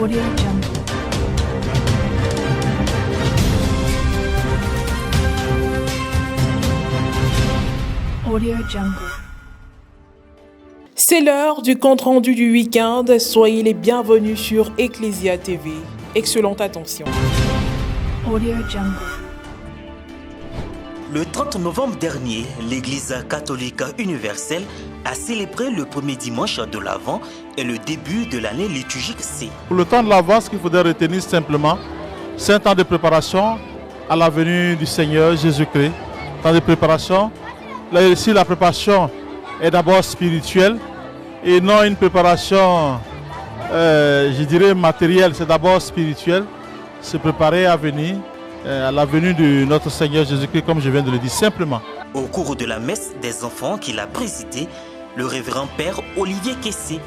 Audio Jungle. Audio Jungle. C'est l'heure du compte-rendu du week-end. Soyez les bienvenus sur Ecclesia TV. Excellente attention. Audio Jungle. Le 30 novembre dernier, l'Église catholique universelle a célébré le premier dimanche de l'Avent et le début de l'année liturgique C. Pour le temps de l'Avent, ce qu'il faudrait retenir simplement, c'est un temps de préparation à la venue du Seigneur Jésus-Christ. Temps de préparation. Là ici, la préparation est d'abord spirituelle et non une préparation, je dirais, matérielle. C'est d'abord spirituel, se préparer à venir, à la venue de notre Seigneur Jésus-Christ, comme je viens de le dire, simplement. Au cours de la messe des enfants qu'il a présidée, le révérend père Olivier Kessé,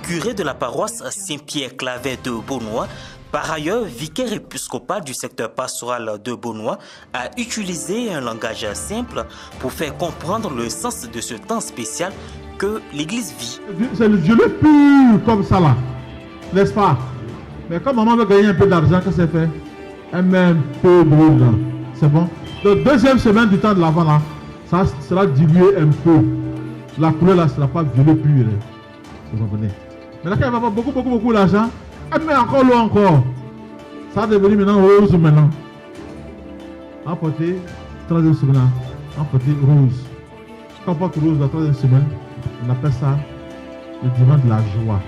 curé de la paroisse Saint-Pierre-Clavet de Beaunois, par ailleurs vicaire épiscopal du secteur pastoral de Beaunois, a utilisé un langage simple pour faire comprendre le sens de ce temps spécial que l'Église vit. C'est le violet pur comme ça là, n'est-ce pas? Mais comme maman veut gagner un peu d'argent, qu'est-ce qu'elle fait? Elle met un peu d'eau là, c'est bon? Donc deuxième semaine du temps de l'Avent là, ça sera dilué un peu. La couleur là ne sera pas violet pur. Vous comprenez? Mais là quand elle va avoir beaucoup d'argent, elle met encore l'eau encore. Ça va devenir maintenant rose maintenant. Emporter, troisième semaine, emporter rose. Quand on porte rose la troisième semaine, on appelle ça le dimanche de la joie.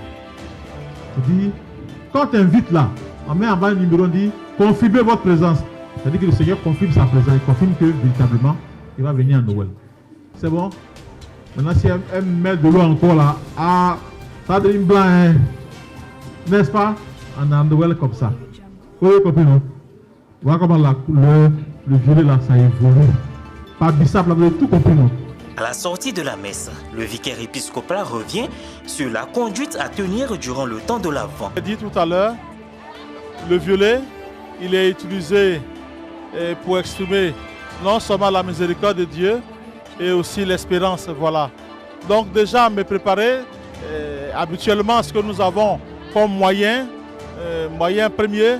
On dit, quand tu invites là, on met en bas un numéro, on dit, confirmez votre présence. C'est-à-dire que le Seigneur confirme sa présence, il confirme que véritablement, il va venir à Noël. C'est bon? Maintenant, si elle met de l'eau encore là, ça devient blanc, hein? N'est-ce pas? On a Noël comme ça. Vous avez compris, non? Voilà comment la couleur, le violet là, ça évolue. Pas bissap, là, vous avez tout compris, non? À la sortie de la messe, le vicaire épiscopal revient sur la conduite à tenir durant le temps de l'Avent. J'ai dit tout à l'heure, le violet, il est utilisé pour exprimer non seulement la miséricorde de Dieu, et aussi l'espérance, voilà. Donc déjà, me préparer, habituellement, ce que nous avons comme moyen premier,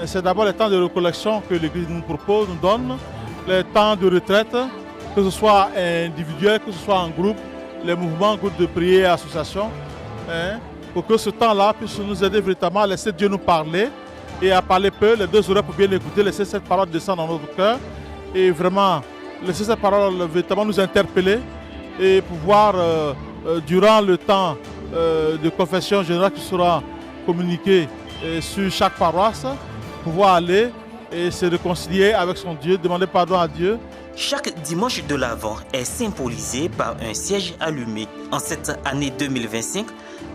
c'est d'abord les temps de recollection que l'Église nous propose, nous donne, les temps de retraite, que ce soit individuel, que ce soit en groupe, les mouvements, groupes de prière, associations, pour que ce temps-là puisse nous aider véritablement à laisser Dieu nous parler et à parler peu, les deux oreilles pour bien l'écouter, laisser cette parole descendre dans notre cœur et vraiment laisser cette parole véritablement nous interpeller et pouvoir, durant le temps de confession générale qui sera communiqué sur chaque paroisse, pouvoir aller et se réconcilier avec son Dieu, demander pardon à Dieu. Chaque dimanche de l'Avent est symbolisé par un siège allumé. En cette année 2025,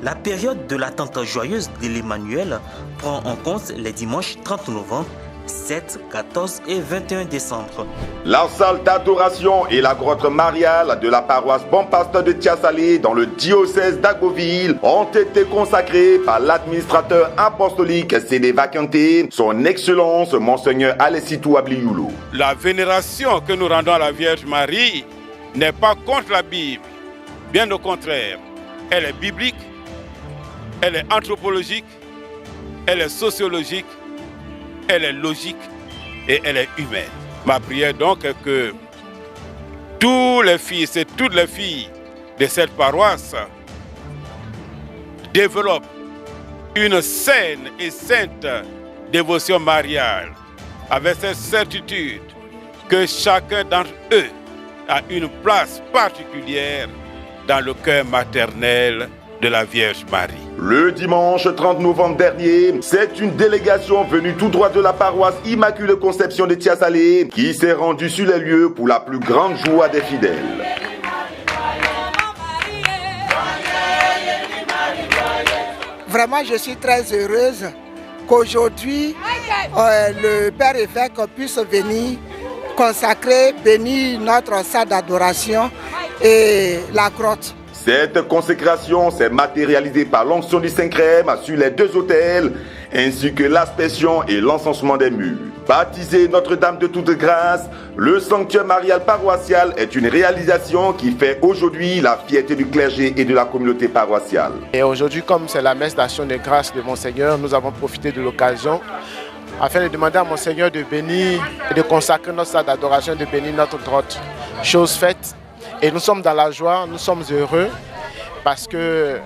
la période de l'attente joyeuse de l'Emmanuel prend en compte les dimanches 30 novembre, 7, 14 et 21 décembre. La salle d'adoration et la grotte mariale de la paroisse Bon Pasteur de Tiasalé dans le diocèse d'Agoville ont été consacrées par l'administrateur apostolique Sénéva Kanté, son Excellence Monseigneur Alessitou Ablioulou. La vénération que nous rendons à la Vierge Marie n'est pas contre la Bible. Bien au contraire, elle est biblique, elle est anthropologique, elle est sociologique, elle est logique et elle est humaine. Ma prière donc est que tous les fils et toutes les filles de cette paroisse développent une saine et sainte dévotion mariale avec cette certitude que chacun d'entre eux a une place particulière dans le cœur maternel de la Vierge Marie. Le dimanche 30 novembre dernier, c'est une délégation venue tout droit de la paroisse Immaculée Conception de Tiasalé qui s'est rendue sur les lieux pour la plus grande joie des fidèles. Vraiment, je suis très heureuse qu'aujourd'hui, le Père évêque puisse venir consacrer, bénir notre salle d'adoration et la grotte. Cette consécration s'est matérialisée par l'onction du Saint-Crème sur les deux autels, ainsi que l'aspersion et l'encensement des murs. Baptisé Notre-Dame de toute grâce, le sanctuaire marial paroissial est une réalisation qui fait aujourd'hui la fierté du clergé et de la communauté paroissiale. Et aujourd'hui, comme c'est la messe d'action de grâce de Monseigneur, nous avons profité de l'occasion afin de demander à Monseigneur de bénir et de consacrer notre salle d'adoration, de bénir notre grotte. Chose faite. Et nous sommes dans la joie, nous sommes heureux parce que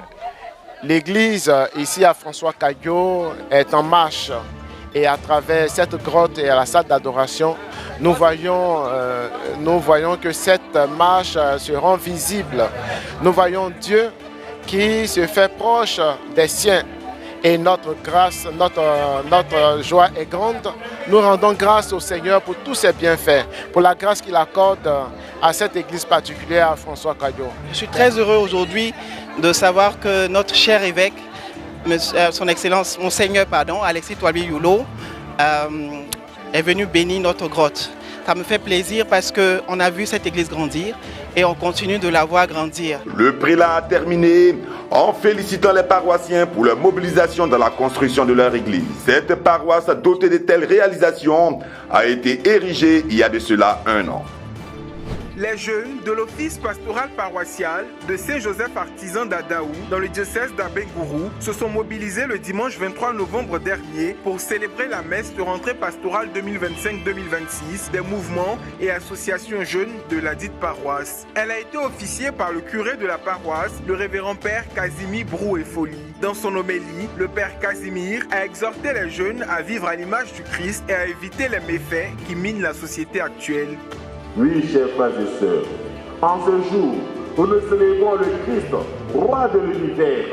l'église ici à François Caillot est en marche. Et à travers cette grotte et à la salle d'adoration, nous voyons que cette marche se rend visible. Nous voyons Dieu qui se fait proche des siens. Et notre grâce, notre joie est grande. Nous rendons grâce au Seigneur pour tous ses bienfaits, pour la grâce qu'il accorde à cette église particulière à François Caillot. Je suis très heureux aujourd'hui de savoir que notre cher évêque, son Excellence, Monseigneur Alexis Toualbi-Youlot, est venu bénir notre grotte. Ça me fait plaisir parce qu'on a vu cette église grandir et on continue de la voir grandir. Le prélat a terminé en félicitant les paroissiens pour leur mobilisation dans la construction de leur église. Cette paroisse dotée de telles réalisations a été érigée il y a de cela 1 an. Les jeunes de l'office pastoral paroissial de Saint-Joseph Artisan d'Adaou dans le diocèse d'Abengourou se sont mobilisés le dimanche 23 novembre dernier pour célébrer la messe de rentrée pastorale 2025-2026 des mouvements et associations jeunes de la dite paroisse. Elle a été officiée par le curé de la paroisse, le révérend père Casimir Brou et Folie. Dans son homélie, le père Casimir a exhorté les jeunes à vivre à l'image du Christ et à éviter les méfaits qui minent la société actuelle. Oui, chers frères et sœurs, en ce jour où nous célébrons le Christ, roi de l'univers,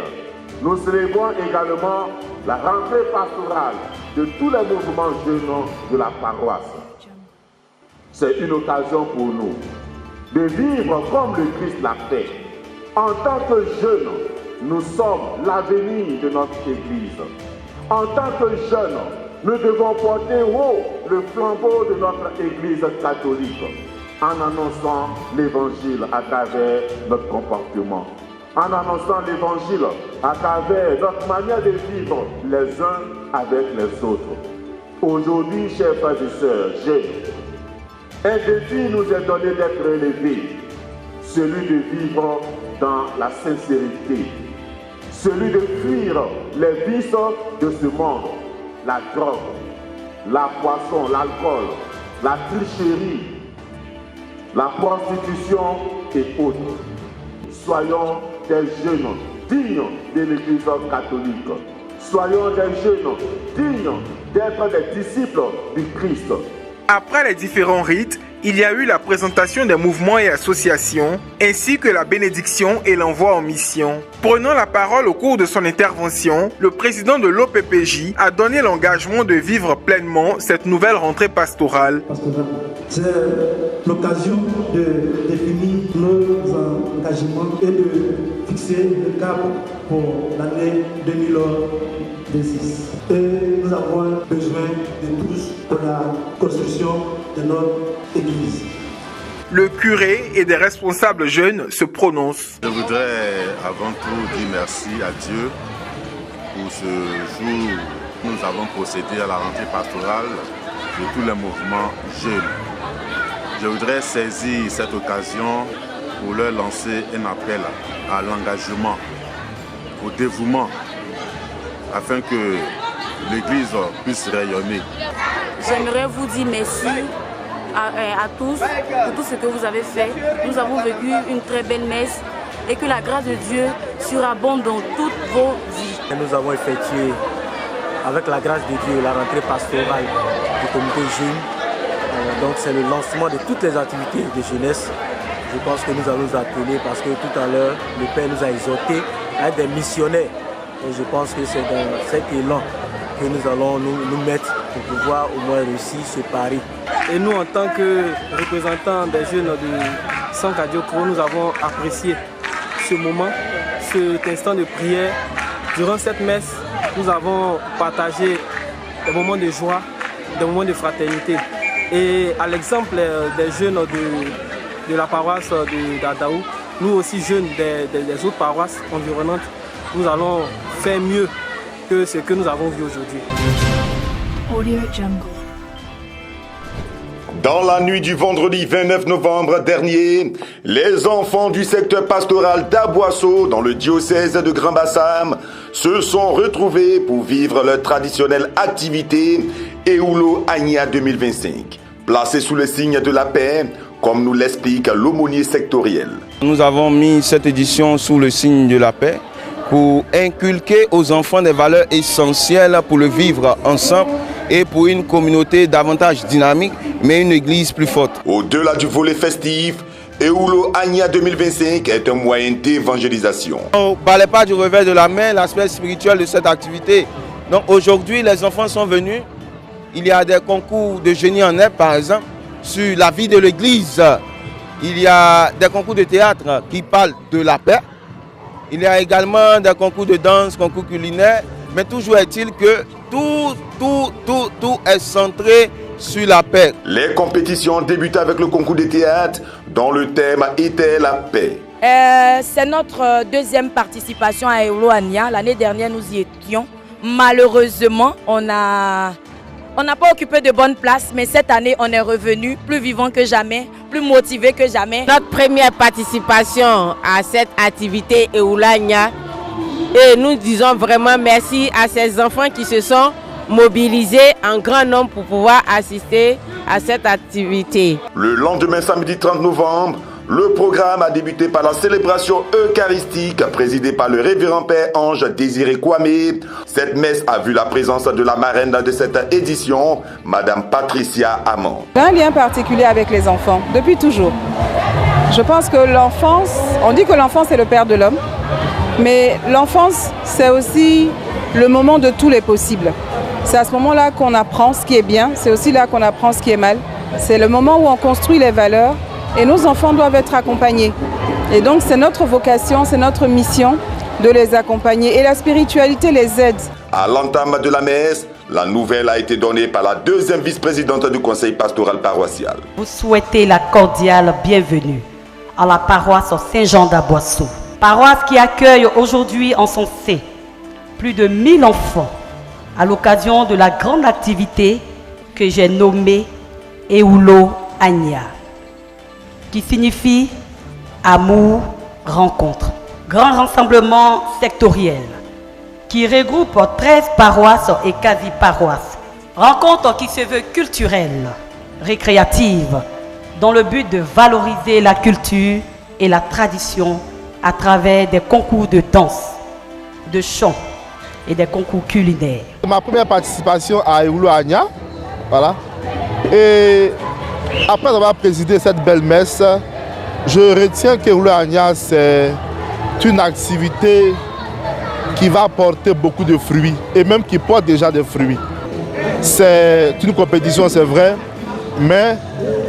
nous célébrons également la rentrée pastorale de tous les mouvements jeunes de la paroisse. C'est une occasion pour nous de vivre comme le Christ l'a fait. En tant que jeunes, nous sommes l'avenir de notre Église. En tant que jeunes, nous devons porter haut le flambeau de notre Église catholique en annonçant l'Évangile à travers notre comportement, en annonçant l'Évangile à travers notre manière de vivre les uns avec les autres. Aujourd'hui, chers frères et sœurs, un défi nous est donné d'être relevé, celui de vivre dans la sincérité, celui de fuir les vices de ce monde, la drogue, la boisson, l'alcool, la tricherie, la prostitution et autres. Soyons des jeunes dignes de l'Église catholique. Soyons des jeunes dignes d'être des disciples du Christ. Après les différents rites, il y a eu la présentation des mouvements et associations, ainsi que la bénédiction et l'envoi en mission. Prenant la parole au cours de son intervention, le président de l'OPPJ a donné l'engagement de vivre pleinement cette nouvelle rentrée pastorale. C'est l'occasion de définir nos engagements et de fixer le cap pour l'année 2026. Et nous avons besoin de tous pour la construction de notre Église. Le curé et des responsables jeunes se prononcent. Je voudrais avant tout dire merci à Dieu pour ce jour où nous avons procédé à la rentrée pastorale de tous les mouvements jeunes. Je voudrais saisir cette occasion pour leur lancer un appel à l'engagement, au dévouement, afin que l'Église puisse rayonner. J'aimerais vous dire merci à tous pour tout ce que vous avez fait. Nous avons vécu une très belle messe et que la grâce de Dieu surabonde dans toutes vos vies. Nous avons effectué, avec la grâce de Dieu, la rentrée pastorale du comité jeune. Donc c'est le lancement de toutes les activités de jeunesse. Je pense que nous allons nous atteler parce que tout à l'heure, le Père nous a exhortés à être des missionnaires. Et je pense que c'est dans cet élan que nous allons nous mettre pour pouvoir au moins réussir ce pari. Et nous, en tant que représentants des jeunes de Saint-Cadio-Cro, nous avons apprécié ce moment, cet instant de prière. Durant cette messe, nous avons partagé des moments de joie, des moments de fraternité. Et à l'exemple des jeunes de la paroisse d'Adaou, nous aussi jeunes des autres paroisses environnantes, nous allons faire mieux que ce que nous avons vu aujourd'hui. Audio Jungle. Dans la nuit du vendredi 29 novembre dernier, les enfants du secteur pastoral d'Aboisseau, dans le diocèse de Grand Bassam, se sont retrouvés pour vivre leur traditionnelle activité Ewulo Agna 2025, placée sous le signe de la paix, comme nous l'explique l'aumônier sectoriel. Nous avons mis cette édition sous le signe de la paix pour inculquer aux enfants des valeurs essentielles pour le vivre ensemble et pour une communauté davantage dynamique, mais une église plus forte. Au-delà du volet festif, Ewulo Agna 2025 est un moyen d'évangélisation. On ne parlait pas du revers de la main, l'aspect spirituel de cette activité. Donc aujourd'hui, les enfants sont venus. Il y a des concours de génie en herbe, par exemple, sur la vie de l'église. Il y a des concours de théâtre qui parlent de la paix. Il y a également des concours de danse, concours culinaires. Mais toujours est-il que tout est centré sur la paix. Les compétitions débutent avec le concours de théâtre dont le thème était la paix. C'est notre deuxième participation à Ewulo Agna. L'année dernière, nous y étions. Malheureusement, on n'a pas occupé de bonnes places, mais cette année, on est revenu plus vivant que jamais, plus motivé que jamais. Notre première participation à cette activité Ewulo Agna. Et nous disons vraiment merci à ces enfants qui se sont mobilisés en grand nombre pour pouvoir assister à cette activité. Le lendemain, samedi 30 novembre, le programme a débuté par la célébration eucharistique présidée par le révérend Père Ange Désiré Kwame. Cette messe a vu la présence de la marraine de cette édition, Madame Patricia Amand. J'ai un lien particulier avec les enfants, depuis toujours. Je pense que l'enfance, on dit que l'enfance est le père de l'homme, mais l'enfance c'est aussi le moment de tous les possibles. C'est à ce moment-là qu'on apprend ce qui est bien, c'est aussi là qu'on apprend ce qui est mal. C'est le moment où on construit les valeurs. Et nos enfants doivent être accompagnés. Et donc c'est notre vocation, c'est notre mission de les accompagner. Et la spiritualité les aide. À l'entame de la messe, la nouvelle a été donnée par la deuxième vice-présidente du conseil pastoral paroissial. Vous souhaitez la cordiale bienvenue à la paroisse Saint-Jean d'Aboisseau. Paroisse qui accueille aujourd'hui en son sein plus de 1000 enfants à l'occasion de la grande activité que j'ai nommée Ewulo Agna, qui signifie amour, rencontre. Grand rassemblement sectoriel qui regroupe 13 paroisses et quasi-paroisses. Rencontre qui se veut culturelle, récréative, dans le but de valoriser la culture et la tradition à travers des concours de danse, de chant et des concours culinaires. Ma première participation à Ewulo Agna, voilà. Et après avoir présidé cette belle messe, je retiens que Ewulo Agna, c'est une activité qui va porter beaucoup de fruits et même qui porte déjà des fruits. C'est une compétition, c'est vrai, mais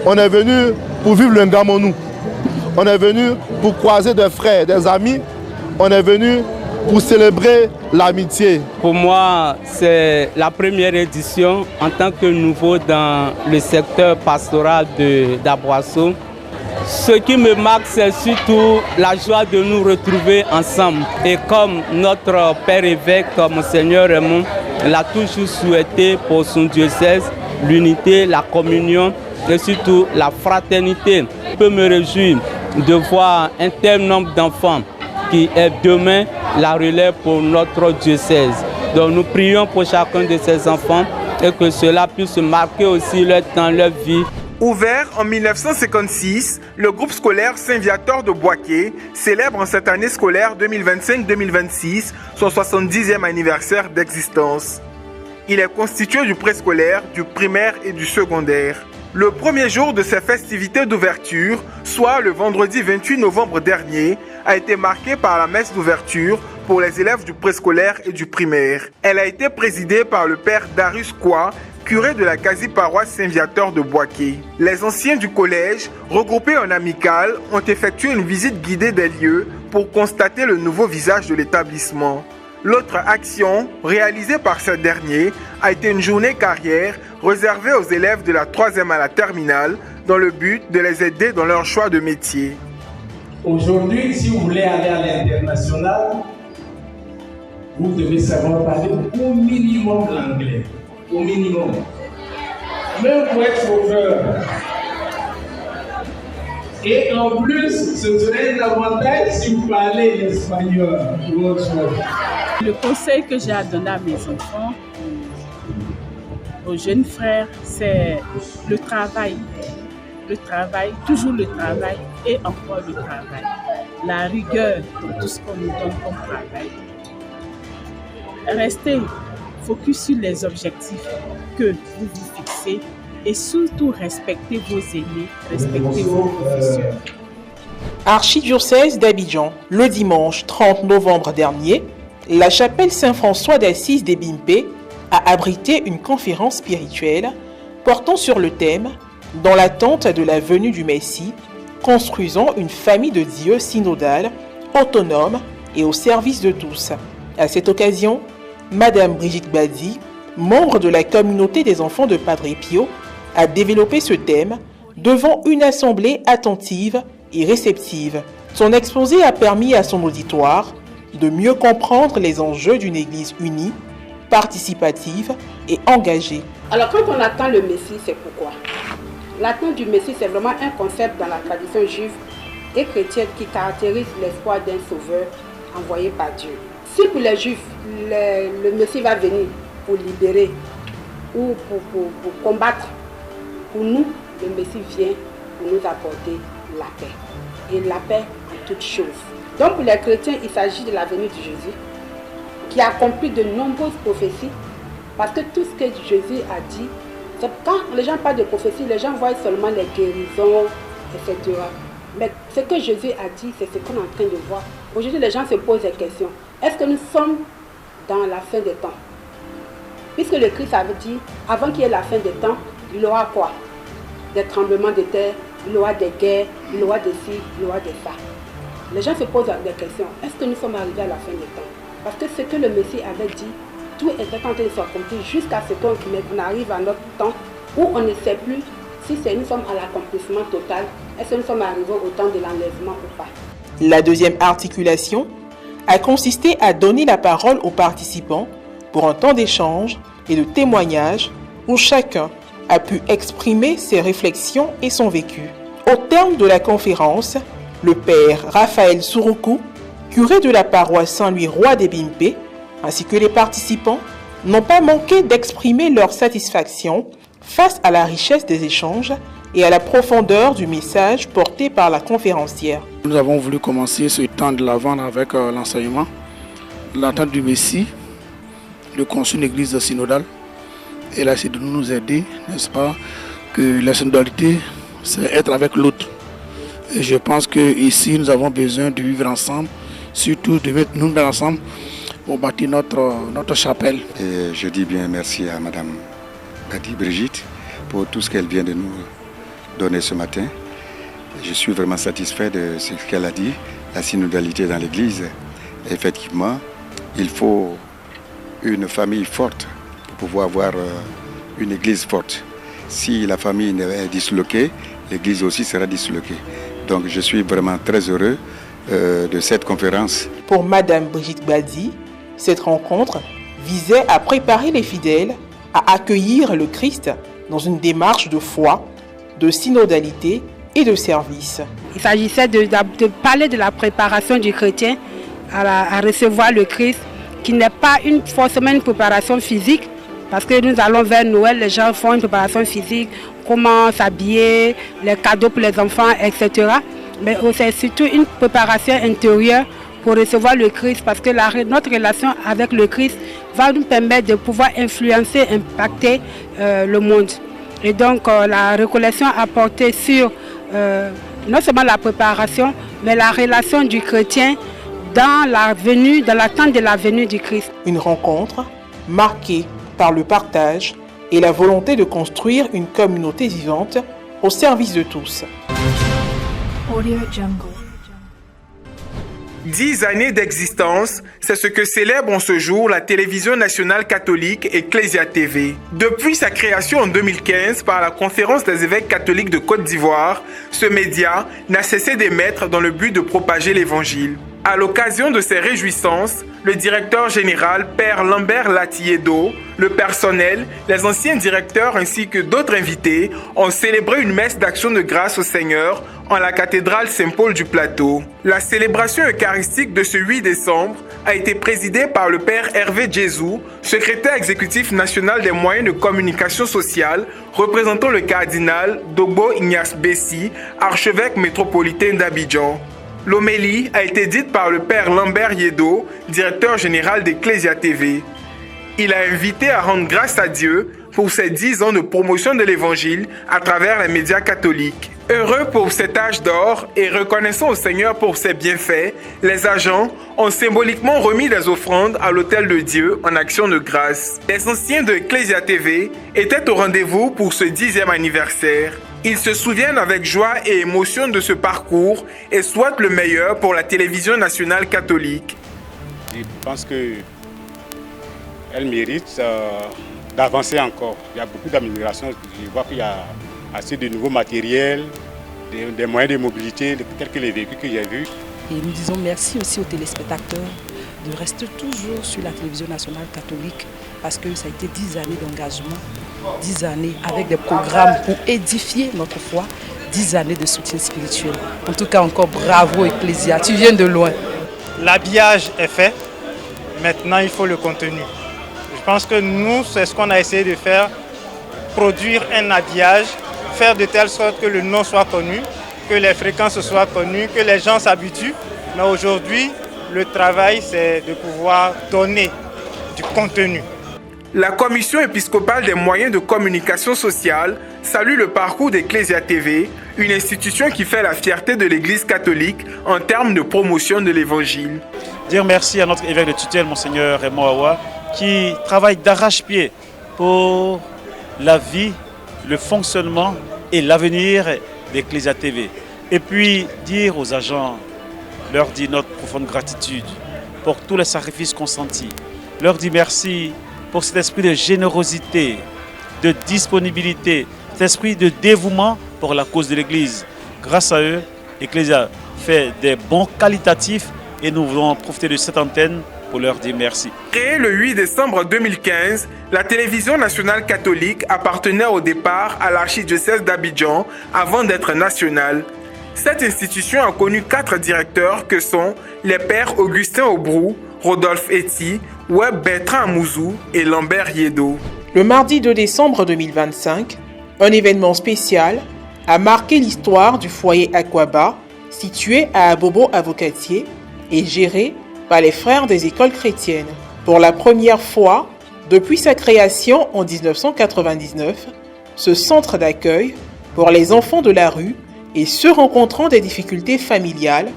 on est venu pour vivre le Ngamonou. On est venu pour croiser des frères, des amis. On est venu pour célébrer l'amitié. Pour moi, c'est la première édition en tant que nouveau dans le secteur pastoral d'Aboisseau. Ce qui me marque, c'est surtout la joie de nous retrouver ensemble. Et comme notre Père évêque, Monseigneur Raymond, l'a toujours souhaité pour son diocèse, l'unité, la communion et surtout la fraternité. Je peux me réjouir de voir un tel nombre d'enfants qui est demain la relève pour notre diocèse. Donc nous prions pour chacun de ces enfants et que cela puisse marquer aussi leur temps, leur vie. Ouvert en 1956, le groupe scolaire Saint-Viateur de Boaké célèbre en cette année scolaire 2025-2026 son 70e anniversaire d'existence. Il est constitué du préscolaire, du primaire et du secondaire. Le premier jour de ces festivités d'ouverture, soit le vendredi 28 novembre dernier, a été marqué par la messe d'ouverture pour les élèves du préscolaire et du primaire. Elle a été présidée par le père Darius Kwa, curé de la quasi-paroisse Saint-Viateur de Boaké. Les anciens du collège, regroupés en amicale, ont effectué une visite guidée des lieux pour constater le nouveau visage de l'établissement. L'autre action, réalisée par ce dernier, a été une journée carrière réservée aux élèves de la 3e à la terminale dans le but de les aider dans leur choix de métier. Aujourd'hui, si vous voulez aller à l'international, vous devez savoir parler au minimum l'anglais. Au minimum. même pour être sauveur. Et en plus, ce serait un avantage si vous parlez l'espagnol. Le conseil que j'ai à donner à mes enfants, aux jeunes frères, c'est le travail. Le travail, toujours le travail et encore le travail. La rigueur dans tout ce qu'on nous donne comme travail. Restez focus sur les objectifs que vous vous fixez et surtout respectez vos aînés, respectez vos professeurs. Archidiocèse d'Abidjan, le dimanche 30 novembre dernier, la chapelle Saint-François d'Assise des Bimpé a abrité une conférence spirituelle portant sur le thème « Dans l'attente de la venue du Messie, construisons une famille de Dieu synodale, autonome et au service de tous ». À cette occasion, Madame Brigitte Badi, membre de la communauté des enfants de Padre Pio, a développé ce thème devant une assemblée attentive et réceptive. Son exposé a permis à son auditoire de mieux comprendre les enjeux d'une Église unie, participative et engagée. Alors quand on attend le Messie, c'est pourquoi? L'attente du Messie, c'est vraiment un concept dans la tradition juive et chrétienne qui caractérise l'espoir d'un sauveur envoyé par Dieu. Si pour les Juifs, le Messie va venir pour libérer ou pour combattre, pour nous, le Messie vient pour nous apporter la paix. Et la paix en toutes choses. Donc pour les chrétiens, il s'agit de la venue de Jésus qui accomplit de nombreuses prophéties parce que tout ce que Jésus a dit, quand les gens parlent de prophétie, les gens voient seulement les guérisons, etc. Mais ce que Jésus a dit, c'est ce qu'on est en train de voir. Aujourd'hui, les gens se posent des questions. Est-ce que nous sommes dans la fin des temps? Puisque le Christ avait dit, avant qu'il y ait la fin des temps, il y aura quoi? Des tremblements de terre, il y aura des guerres, il y aura des ci, il y aura des ça. Les gens se posent des questions. Est-ce que nous sommes arrivés à la fin des temps? Parce que ce que le Messie avait dit, tout est en train de s'accomplir jusqu'à ce qu'on arrive à notre temps où on ne sait plus si nous sommes à l'accomplissement total, est-ce que nous sommes arrivés au temps de l'enlèvement ou pas. La deuxième articulation a consisté à donner la parole aux participants pour un temps d'échange et de témoignage où chacun a pu exprimer ses réflexions et son vécu. Au terme de la conférence, le père Raphaël Souroukou, curé de la paroisse Saint-Louis-Roi des Bimpé, ainsi que les participants, n'ont pas manqué d'exprimer leur satisfaction face à la richesse des échanges et à la profondeur du message porté par la conférencière. Nous avons voulu commencer ce temps de l'Avent avec l'enseignement, l'attente du Messie, de construire une église synodale. Et là, c'est de nous aider, n'est-ce pas, que la synodalité, c'est être avec l'autre. Et je pense qu'ici, nous avons besoin de vivre ensemble, surtout de mettre nous ensemble pour bâtir notre chapelle. Et je dis bien merci à Madame Badi Brigitte pour tout ce qu'elle vient de nous donner ce matin. Je suis vraiment satisfait de ce qu'elle a dit, la synodalité dans l'Église. Effectivement, il faut une famille forte pour pouvoir avoir une Église forte. Si la famille est disloquée, l'Église aussi sera disloquée. Donc je suis vraiment très heureux de cette conférence. Pour Madame Brigitte Badi, cette rencontre visait à préparer les fidèles à accueillir le Christ dans une démarche de foi, de synodalité et de service. Il s'agissait de parler de la préparation du chrétien à recevoir le Christ, qui n'est pas forcément une préparation physique, parce que nous allons vers Noël, les gens font une préparation physique, comment s'habiller, les cadeaux pour les enfants, etc. Mais c'est surtout une préparation intérieure pour recevoir le Christ, parce que notre relation avec le Christ va nous permettre de pouvoir influencer, impacter le monde. Et donc la récollection a porté sur non seulement la préparation, mais la relation du chrétien dans l'attente de la venue du Christ. Une rencontre marquée par le partage et la volonté de construire une communauté vivante au service de tous. Audio Jungle. 10 années d'existence, c'est ce que célèbre en ce jour la télévision nationale catholique Ecclesia TV. Depuis sa création en 2015 par la Conférence des évêques catholiques de Côte d'Ivoire, ce média n'a cessé d'émettre dans le but de propager l'évangile. À l'occasion de ces réjouissances, le directeur général, Père Lambert Latiedo, le personnel, les anciens directeurs ainsi que d'autres invités ont célébré une messe d'action de grâce au Seigneur en la cathédrale Saint-Paul du Plateau. La célébration eucharistique de ce 8 décembre a été présidée par le Père Hervé Djezou, secrétaire exécutif national des moyens de communication sociale, représentant le cardinal Dogbo Ignace Bessi, archevêque métropolitain d'Abidjan. L'homélie a été dite par le Père Lambert Yedo, directeur général d'Ecclesia TV. Il a invité à rendre grâce à Dieu pour ses 10 ans de promotion de l'Évangile à travers les médias catholiques. Heureux pour cet âge d'or et reconnaissant au Seigneur pour ses bienfaits, les agents ont symboliquement remis des offrandes à l'autel de Dieu en action de grâce. Les anciens de Ecclesia TV étaient au rendez-vous pour ce 10e anniversaire. Ils se souviennent avec joie et émotion de ce parcours et souhaitent le meilleur pour la télévision nationale catholique. Je pense qu'elle mérite d'avancer encore. Il y a beaucoup d'améliorations. Je vois qu'il y a assez de nouveaux matériels, des moyens de mobilité, tels que les véhicules que j'ai vus. Et nous disons merci aussi aux téléspectateurs de rester toujours sur la télévision nationale catholique parce que ça a été 10 années d'engagement, 10 années avec des programmes pour édifier notre foi, 10 années de soutien spirituel. En tout cas, encore bravo Ecclesia, tu viens de loin. L'habillage est fait, maintenant il faut le contenu. Je pense que nous, c'est ce qu'on a essayé de faire, produire un habillage, faire de telle sorte que le nom soit connu, que les fréquences soient connues, que les gens s'habituent. Mais aujourd'hui, le travail, c'est de pouvoir donner du contenu. La Commission épiscopale des moyens de communication sociale salue le parcours d'Ecclesia TV, une institution qui fait la fierté de l'Église catholique en termes de promotion de l'Évangile. Dire merci à notre évêque de tutelle, Monseigneur Raymond Awa, qui travaille d'arrache-pied pour la vie, le fonctionnement et l'avenir d'Ecclesia TV. Et puis dire aux agents, leur dire notre profonde gratitude pour tous les sacrifices consentis. Leur dire merci pour cet esprit de générosité, de disponibilité, cet esprit de dévouement pour la cause de l'Église. Grâce à eux, Ecclesia fait des bons qualitatifs et nous voulons profiter de cette antenne pour leur dire merci. Créée le 8 décembre 2015, la télévision nationale catholique appartenait au départ à l'archidiocèse d'Abidjan avant d'être nationale. Cette institution a connu 4 directeurs que sont les pères Augustin Aubrou, Rodolphe Eti, Web Bertrand Amouzou et Lambert Yedo. Le mardi 2 décembre 2025, un événement spécial a marqué l'histoire du foyer Aquaba, situé à Abobo Avocatier et géré par les frères des écoles chrétiennes. Pour la première fois, depuis sa création en 1999, ce centre d'accueil pour les enfants de la rue et ceux rencontrant des difficultés familiales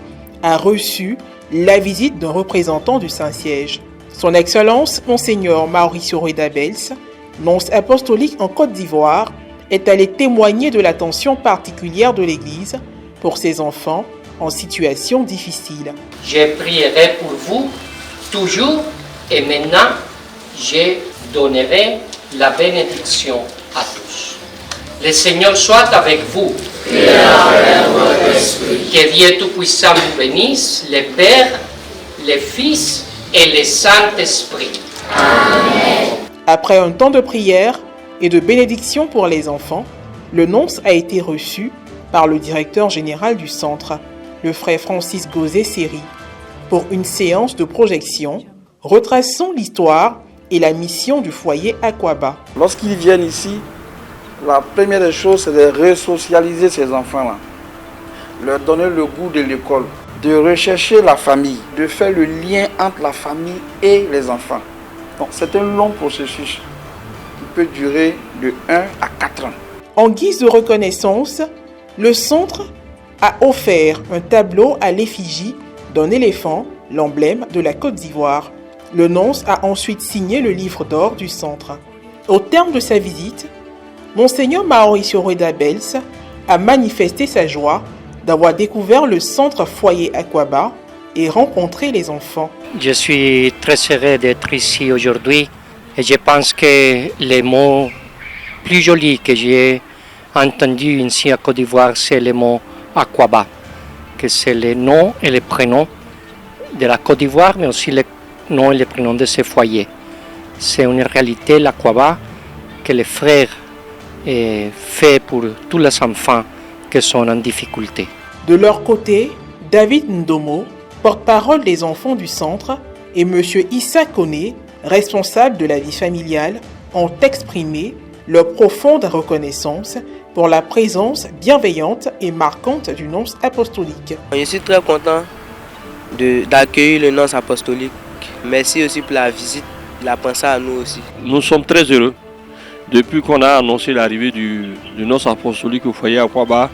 a reçu la visite d'un représentant du Saint-Siège. Son Excellence, Monseigneur Mauricio Rueda-Bels, nonce apostolique en Côte d'Ivoire, est allé témoigner de l'attention particulière de l'Église pour ses enfants en situation difficile. Je prierai pour vous toujours et maintenant je donnerai la bénédiction à tous. Le Seigneur soit avec vous. Et avec votre esprit. Que Dieu Tout-Puissant vous bénisse, le Père, le Fils et le Saint-Esprit. Amen. Après un temps de prière et de bénédiction pour les enfants, le nonce a été reçu par le directeur général du centre, le frère Francis Gauzet-Séry, pour une séance de projection retraçant l'histoire et la mission du foyer Aquaba. Lorsqu'ils viennent ici, la première des choses, c'est de resocialiser ces enfants-là, leur donner le goût de l'école, de rechercher la famille, de faire le lien entre la famille et les enfants. Donc c'est un long processus qui peut durer de 1 à 4 ans. En guise de reconnaissance, le centre a offert un tableau à l'effigie d'un éléphant, l'emblème de la Côte d'Ivoire. Le nonce a ensuite signé le livre d'or du centre. Au terme de sa visite, Monseigneur Mauricio Rueda-Bels a manifesté sa joie d'avoir découvert le centre foyer Aquaba et rencontré les enfants. Je suis très heureux d'être ici aujourd'hui et je pense que les mots plus jolis que j'ai entendus ici à Côte d'Ivoire, c'est le mot Aquaba, que c'est le nom et le prénom de la Côte d'Ivoire, mais aussi les noms et les prénoms de ces foyers. C'est une réalité, l'Aqaba, que les frères fait pour tous les enfants qui sont en difficulté. De leur côté, David Ndomo, porte-parole des enfants du centre, et M. Issa Kone, responsable de la vie familiale, ont exprimé leur profonde reconnaissance pour la présence bienveillante et marquante du nonce apostolique. Je suis très content d'accueillir le nonce apostolique. Merci aussi pour la visite, de la pensée à nous aussi. Nous sommes très heureux. Depuis qu'on a annoncé l'arrivée du nonce apostolique au foyer Akwaba,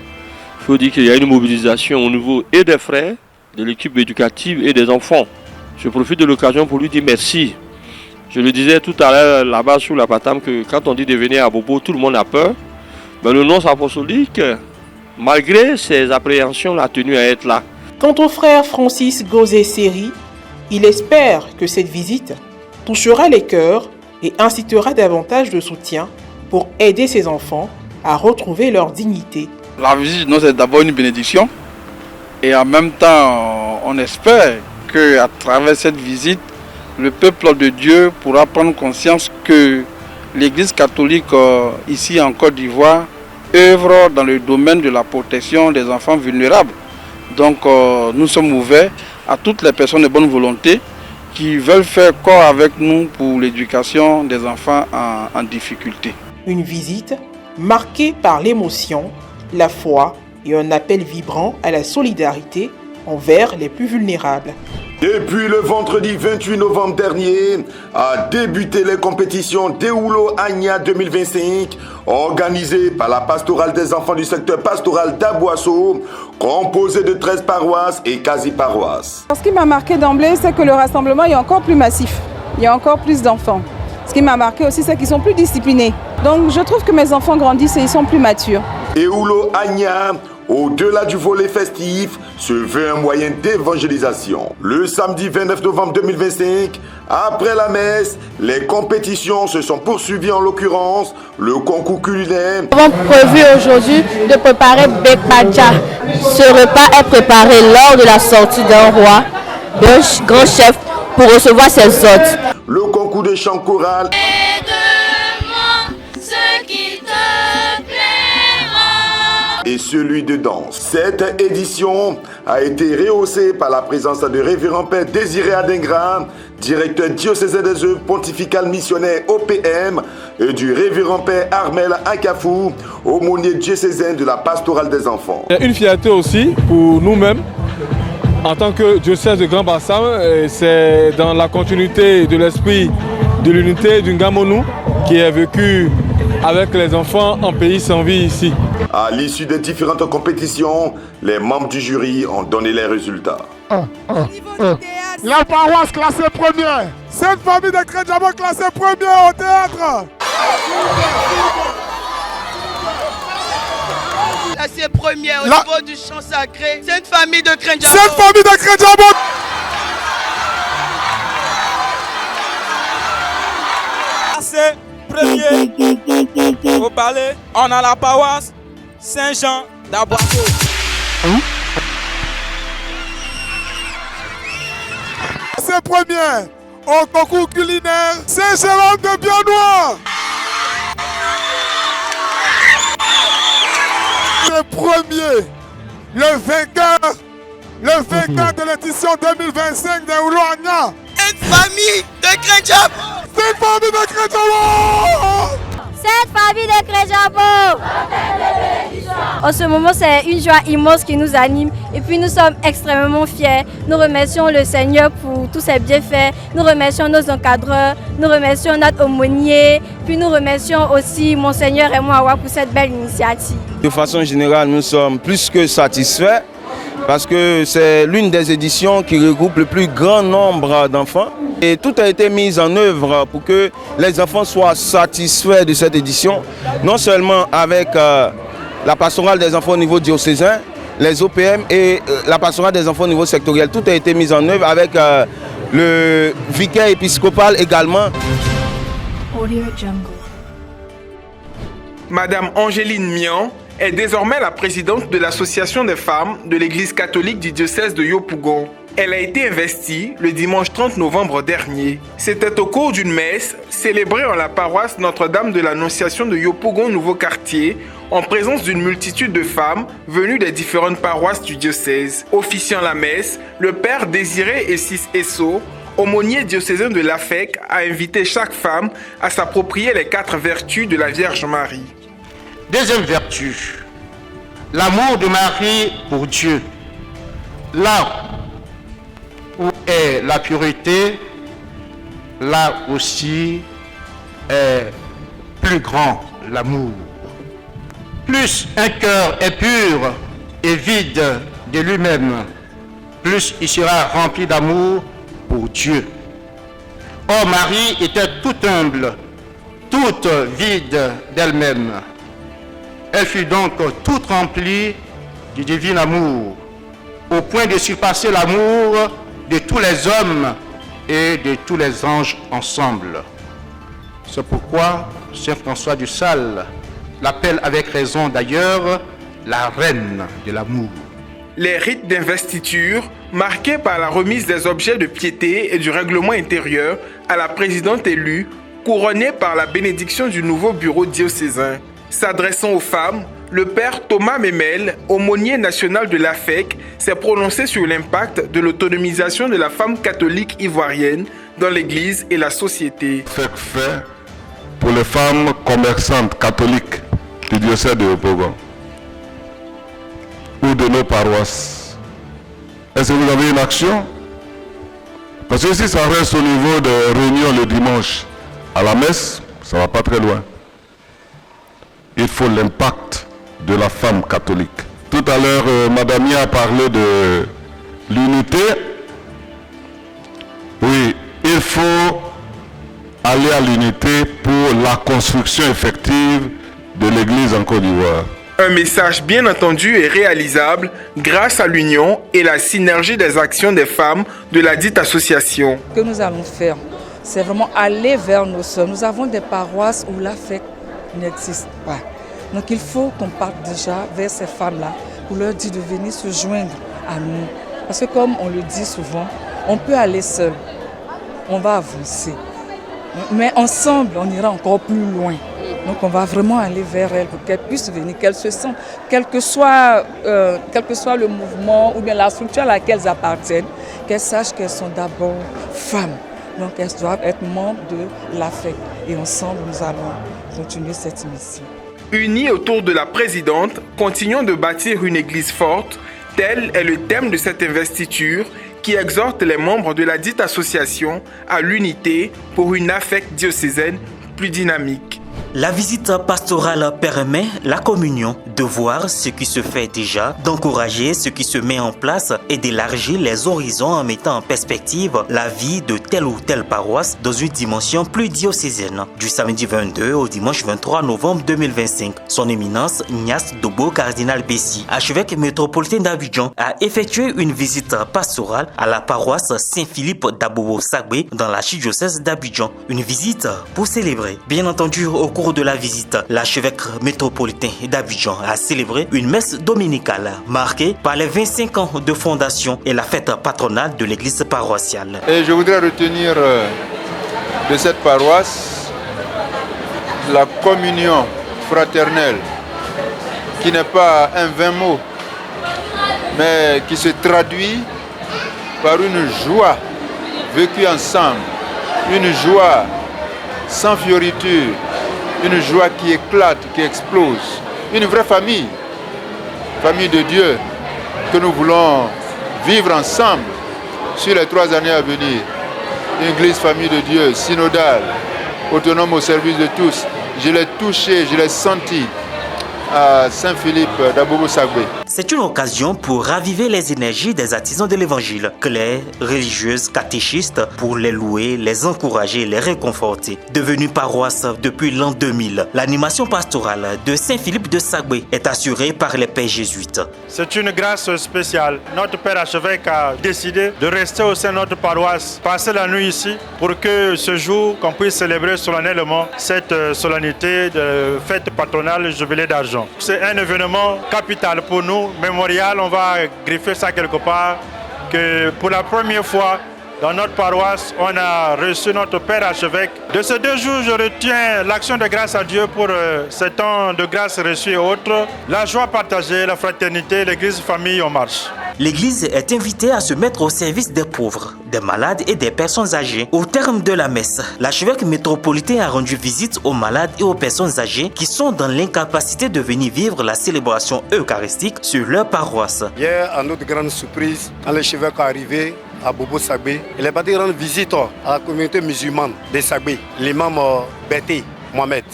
il faut dire qu'il y a une mobilisation au niveau et des frères, de l'équipe éducative et des enfants. Je profite de l'occasion pour lui dire merci. Je le disais tout à l'heure là-bas sous la patame que quand on dit de venir à Bobo, tout le monde a peur. Mais le nonce apostolique, malgré ses appréhensions, a tenu à être là. Quant au frère Francis Gozé-Séry, il espère que cette visite touchera les cœurs et incitera davantage de soutien pour aider ses enfants à retrouver leur dignité. La visite, c'est d'abord une bénédiction et en même temps, on espère qu'à travers cette visite, le peuple de Dieu pourra prendre conscience que l'Église catholique ici en Côte d'Ivoire œuvre dans le domaine de la protection des enfants vulnérables. Donc nous sommes ouverts à toutes les personnes de bonne volonté qui veulent faire corps avec nous pour l'éducation des enfants en difficulté. Une visite marquée par l'émotion, la foi et un appel vibrant à la solidarité envers les plus vulnérables. Depuis le vendredi 28 novembre dernier, a débuté les compétitions Deoulo Agna 2025, organisées par la pastorale des enfants du secteur pastoral d'Aboisseau, composée de 13 paroisses et quasi-paroisses. Ce qui m'a marqué d'emblée, c'est que le rassemblement est encore plus massif. Il y a encore plus d'enfants. Ce qui m'a marqué aussi, c'est qu'ils sont plus disciplinés. Donc je trouve que mes enfants grandissent et ils sont plus matures. Deoulo Agna, au-delà du volet festif, se veut un moyen d'évangélisation. Le samedi 29 novembre 2025, après la messe, les compétitions se sont poursuivies, en l'occurrence le concours culinaire. Nous avons prévu aujourd'hui de préparer Bekmadja. Ce repas est préparé lors de la sortie d'un roi, d'un grand chef, pour recevoir ses hôtes. Le concours de chant choral. Et celui de danse. Cette édition a été rehaussée par la présence de Révérend Père Désiré Adingra, directeur diocésain des œuvres pontificales missionnaires OPM, et du Révérend Père Armel Akafou, aumônier diocésain de la pastorale des enfants. Une fierté aussi pour nous-mêmes, en tant que diocèse de Grand Bassam, c'est dans la continuité de l'esprit de l'unité du Ngamonou qui est vécu avec les enfants en pays sans vie ici. À l'issue des différentes compétitions, les membres du jury ont donné les résultats. La paroisse classée première. Cette famille de Krenjabo classée première au théâtre. Classée première au niveau du chant sacré. C'est une famille de Krenjabo. Cette famille de Krenjabo. Classée premier au palais. On a la paroisse Saint-Jean d'Aboisseau. C'est première au concours culinaire Saint-Jérôme de Biennois. C'est premier, le vainqueur de l'édition 2025 de Deoulo Agna. Une famille de Krenjabo. Cette famille de Krenjabo. Cette famille de Krenjabo. En ce moment, c'est une joie immense qui nous anime et puis nous sommes extrêmement fiers. Nous remercions le Seigneur pour tous ses bienfaits. Nous remercions nos encadreurs, nous remercions notre aumônier, puis nous remercions aussi Monseigneur Raymond Awa pour cette belle initiative. De façon générale, nous sommes plus que satisfaits parce que c'est l'une des éditions qui regroupe le plus grand nombre d'enfants. Et tout a été mis en œuvre pour que les enfants soient satisfaits de cette édition, non seulement avec la pastorale des enfants au niveau diocésain, les OPM et la pastorale des enfants au niveau sectoriel. Tout a été mis en œuvre avec le vicaire épiscopal également. Audio Jungle. Madame Angéline Mian est désormais la présidente de l'association des femmes de l'église catholique du diocèse de Yopougon. Elle a été investie le dimanche 30 novembre dernier. C'était au cours d'une messe célébrée en la paroisse Notre-Dame de l'Annonciation de Yopougon Nouveau Quartier, en présence d'une multitude de femmes venues des différentes paroisses du diocèse. Officiant la messe, le père Désiré Essis Esso, aumônier diocésain de l'AFEC, a invité chaque femme à s'approprier les 4 vertus de la Vierge Marie. Deuxième vertu, l'amour de Marie pour Dieu. Là où est la pureté, là aussi est plus grand l'amour. Plus un cœur est pur et vide de lui-même, plus il sera rempli d'amour pour Dieu. Or Marie était toute humble, toute vide d'elle-même. Elle fut donc toute remplie du divin amour, au point de surpasser l'amour de tous les hommes et de tous les anges ensemble. C'est pourquoi Saint François de Sales l'appelle avec raison d'ailleurs la reine de l'amour. Les rites d'investiture, marqués par la remise des objets de piété et du règlement intérieur à la présidente élue, couronnée par la bénédiction du nouveau bureau diocésain. S'adressant aux femmes, le père Thomas Memel, aumônier national de l'AFEC, s'est prononcé sur l'impact de l'autonomisation de la femme catholique ivoirienne dans l'Église et la société. Fait pour les femmes commerçantes catholiques du diocèse de Yopougon ou de nos paroisses. Est-ce que vous avez une action? Parce que si ça reste au niveau de réunions le dimanche à la messe, ça ne va pas très loin. Il faut l'impact de la femme catholique. Tout à l'heure, Madame Mia a parlé de l'unité. Oui, il faut aller à l'unité pour la construction effective de l'Église en Côte d'Ivoire. Un message bien entendu et réalisable grâce à l'union et la synergie des actions des femmes de la dite association. Ce que nous allons faire, c'est vraiment aller vers nos sœurs. Nous avons des paroisses où l'AFEC n'existe pas. Donc il faut qu'on parte déjà vers ces femmes-là pour leur dire de venir se joindre à nous. Parce que comme on le dit souvent, on peut aller seul, on va avancer. Mais ensemble, on ira encore plus loin. Donc on va vraiment aller vers elles pour qu'elles puissent venir, qu'elles se sentent, quel que soit le mouvement ou bien la structure à laquelle elles appartiennent, qu'elles sachent qu'elles sont d'abord femmes. Donc elles doivent être membres de l'AFEC. Et ensemble, nous allons continuer cette mission. Unis autour de la présidente, continuons de bâtir une église forte. Tel est le thème de cette investiture qui exhorte les membres de la dite association à l'unité pour une AFEC diocésaine plus dynamique. La visite pastorale permet la communion, de voir ce qui se fait déjà, d'encourager ce qui se met en place et d'élargir les horizons en mettant en perspective la vie de telle ou telle paroisse dans une dimension plus diocésaine. Du samedi 22 au dimanche 23 novembre 2025, son éminence Ignace Dobo, cardinal Bessi, archevêque métropolitain d'Abidjan, a effectué une visite pastorale à la paroisse Saint-Philippe d'Abobo-Sagbé dans l'archidiocèse d'Abidjan. Une visite pour célébrer. Bien entendu, au cours de la visite, l'archevêque métropolitain d'Abidjan a célébré une messe dominicale marquée par les 25 ans de fondation et la fête patronale de l'église paroissiale. Et je voudrais retenir de cette paroisse la communion fraternelle qui n'est pas un vain mot, mais qui se traduit par une joie vécue ensemble, une joie sans fioriture, une joie qui éclate, qui explose. Une vraie famille, famille de Dieu, que nous voulons vivre ensemble sur les 3 années à venir. Une église famille de Dieu, synodale, autonome au service de tous. Je l'ai touché, je l'ai senti à Saint-Philippe d'Abobo-Sagbé. C'est une occasion pour raviver les énergies des artisans de l'évangile, clercs, religieuses, catéchistes, pour les louer, les encourager, les réconforter. Devenue paroisse depuis l'an 2000, l'animation pastorale de Saint-Philippe de Sagbé est assurée par les pères jésuites. C'est une grâce spéciale. Notre père archevêque a décidé de rester au sein de notre paroisse, passer la nuit ici, pour que ce jour, qu'on puisse célébrer solennellement cette solennité de fête patronale jubilé d'argent. C'est un événement capital pour nous, mémorial, on va griffer ça quelque part, que pour la première fois dans notre paroisse, on a reçu notre père archevêque. De ces 2 jours, je retiens l'action de grâce à Dieu pour ce temps de grâce reçue et autres, la joie partagée, la fraternité, l'église famille en marche. L'église est invitée à se mettre au service des pauvres, des malades et des personnes âgées. Au terme de la messe, l'archevêque métropolitain a rendu visite aux malades et aux personnes âgées qui sont dans l'incapacité de venir vivre la célébration eucharistique sur leur paroisse. Hier, à notre grande surprise, quand l'archevêque est arrivé à Bobo Sagbé, il est parti rendre visite à la communauté musulmane de Sagbé, l'imam Bété Mohamed,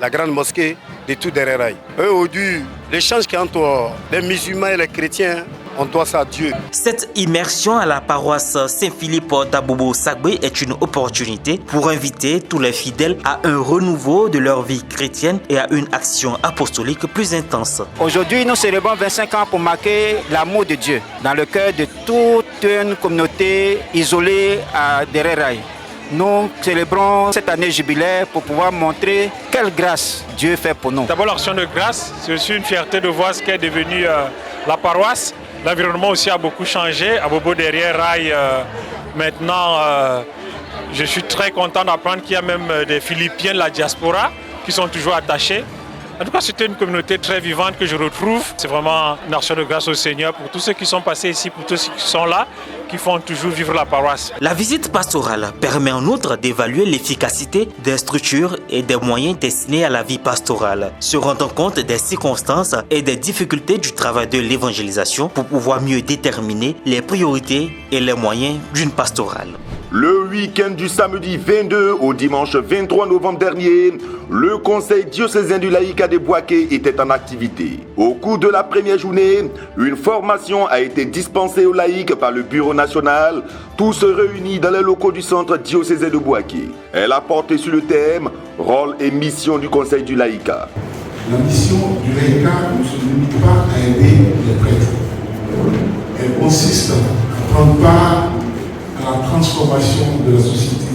la grande mosquée de tout derrière rail. Aujourd'hui, l'échange qui entre les musulmans et les chrétiens, on doit ça à Dieu. Cette immersion à la paroisse Saint-Philippe d'Abobo Sagbé est une opportunité pour inviter tous les fidèles à un renouveau de leur vie chrétienne et à une action apostolique plus intense. Aujourd'hui, nous célébrons 25 ans pour marquer l'amour de Dieu dans le cœur de toute une communauté isolée à Dereraï. Nous célébrons cette année jubilaire pour pouvoir montrer quelle grâce Dieu fait pour nous. D'abord l'action de grâce, c'est aussi une fierté de voir ce qu'est devenu la paroisse. L'environnement aussi a beaucoup changé. À Bobo derrière Rail, maintenant, je suis très content d'apprendre qu'il y a même des Philippiens de la diaspora qui sont toujours attachés. En tout cas, c'était une communauté très vivante que je retrouve. C'est vraiment une action de grâce au Seigneur pour tous ceux qui sont passés ici, pour tous ceux qui sont là, qui font toujours vivre la paroisse. La visite pastorale permet en outre d'évaluer l'efficacité des structures et des moyens destinés à la vie pastorale, se rendant compte des circonstances et des difficultés du travail de l'évangélisation pour pouvoir mieux déterminer les priorités et les moyens d'une pastorale. Le week-end du samedi 22 au dimanche 23 novembre dernier, le conseil diocésain du laïcat de Bouaké était en activité. Au cours de la première journée, une formation a été dispensée aux laïcs par le bureau national, tous réunis dans les locaux du centre diocésain de Bouaké. Elle a porté sur le thème « Rôle et mission du conseil du laïcat ». La mission du laïcat ne se limite pas à aider les prêtres. Elle consiste à prendre part à la transformation de la société,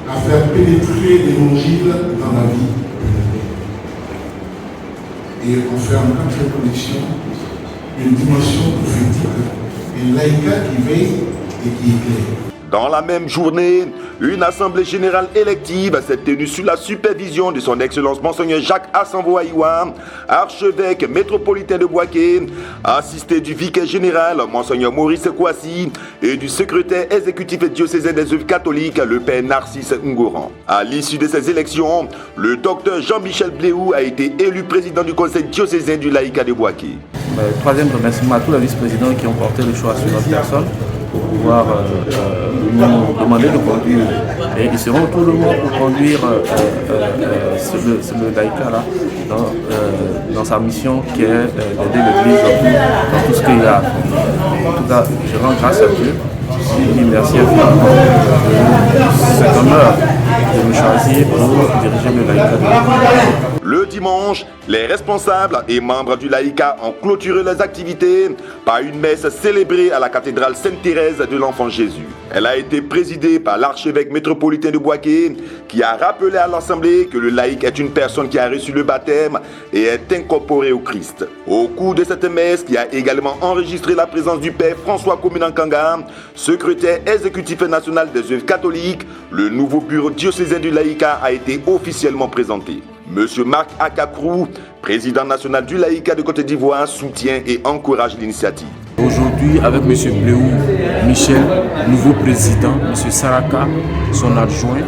à faire pénétrer l'évangile dans la vie. Et on fait en interconnexion une dimension prophétique, une laïcat qui veille et qui éclaire. Dans la même journée, une assemblée générale élective s'est tenue sous la supervision de son Excellence Monseigneur Jacques Assanvo-Aïwa, archevêque métropolitain de Bouaké, assisté du vicaire général Monseigneur Maurice Kouassi et du secrétaire exécutif diocésain des œuvres catholiques, le père Narcisse Ngoran. À l'issue de ces élections, le docteur Jean-Michel Bléou a été élu président du conseil diocésain du laïcat de Bouaké. Troisième remerciement à tous les vice-présidents qui ont porté le choix sur notre personne pour pouvoir nous demander de conduire. Et ils seront autour de moi pour conduire le laïcat là dans sa mission qui est d'aider l'Église dans tout ce qu'il y a. En tout cas, je rends grâce à Dieu. Je dis merci infiniment de cet honneur de me choisir pour diriger le laïcat de l'Église. Le dimanche, les responsables et membres du laïcat ont clôturé leurs activités par une messe célébrée à la cathédrale Sainte-Thérèse de l'Enfant Jésus. Elle a été présidée par l'archevêque métropolitain de Bouaké qui a rappelé à l'Assemblée que le laïc est une personne qui a reçu le baptême et est incorporée au Christ. Au cours de cette messe, qui a également enregistré la présence du père François Kominankanga, secrétaire exécutif national des œuvres catholiques, le nouveau bureau diocésain du laïcat a été officiellement présenté. Monsieur Marc Akakrou, président national du laïcat de Côte d'Ivoire, soutient et encourage l'initiative. Aujourd'hui, avec M. Bléou Michel, nouveau président, M. Saraka, son adjoint,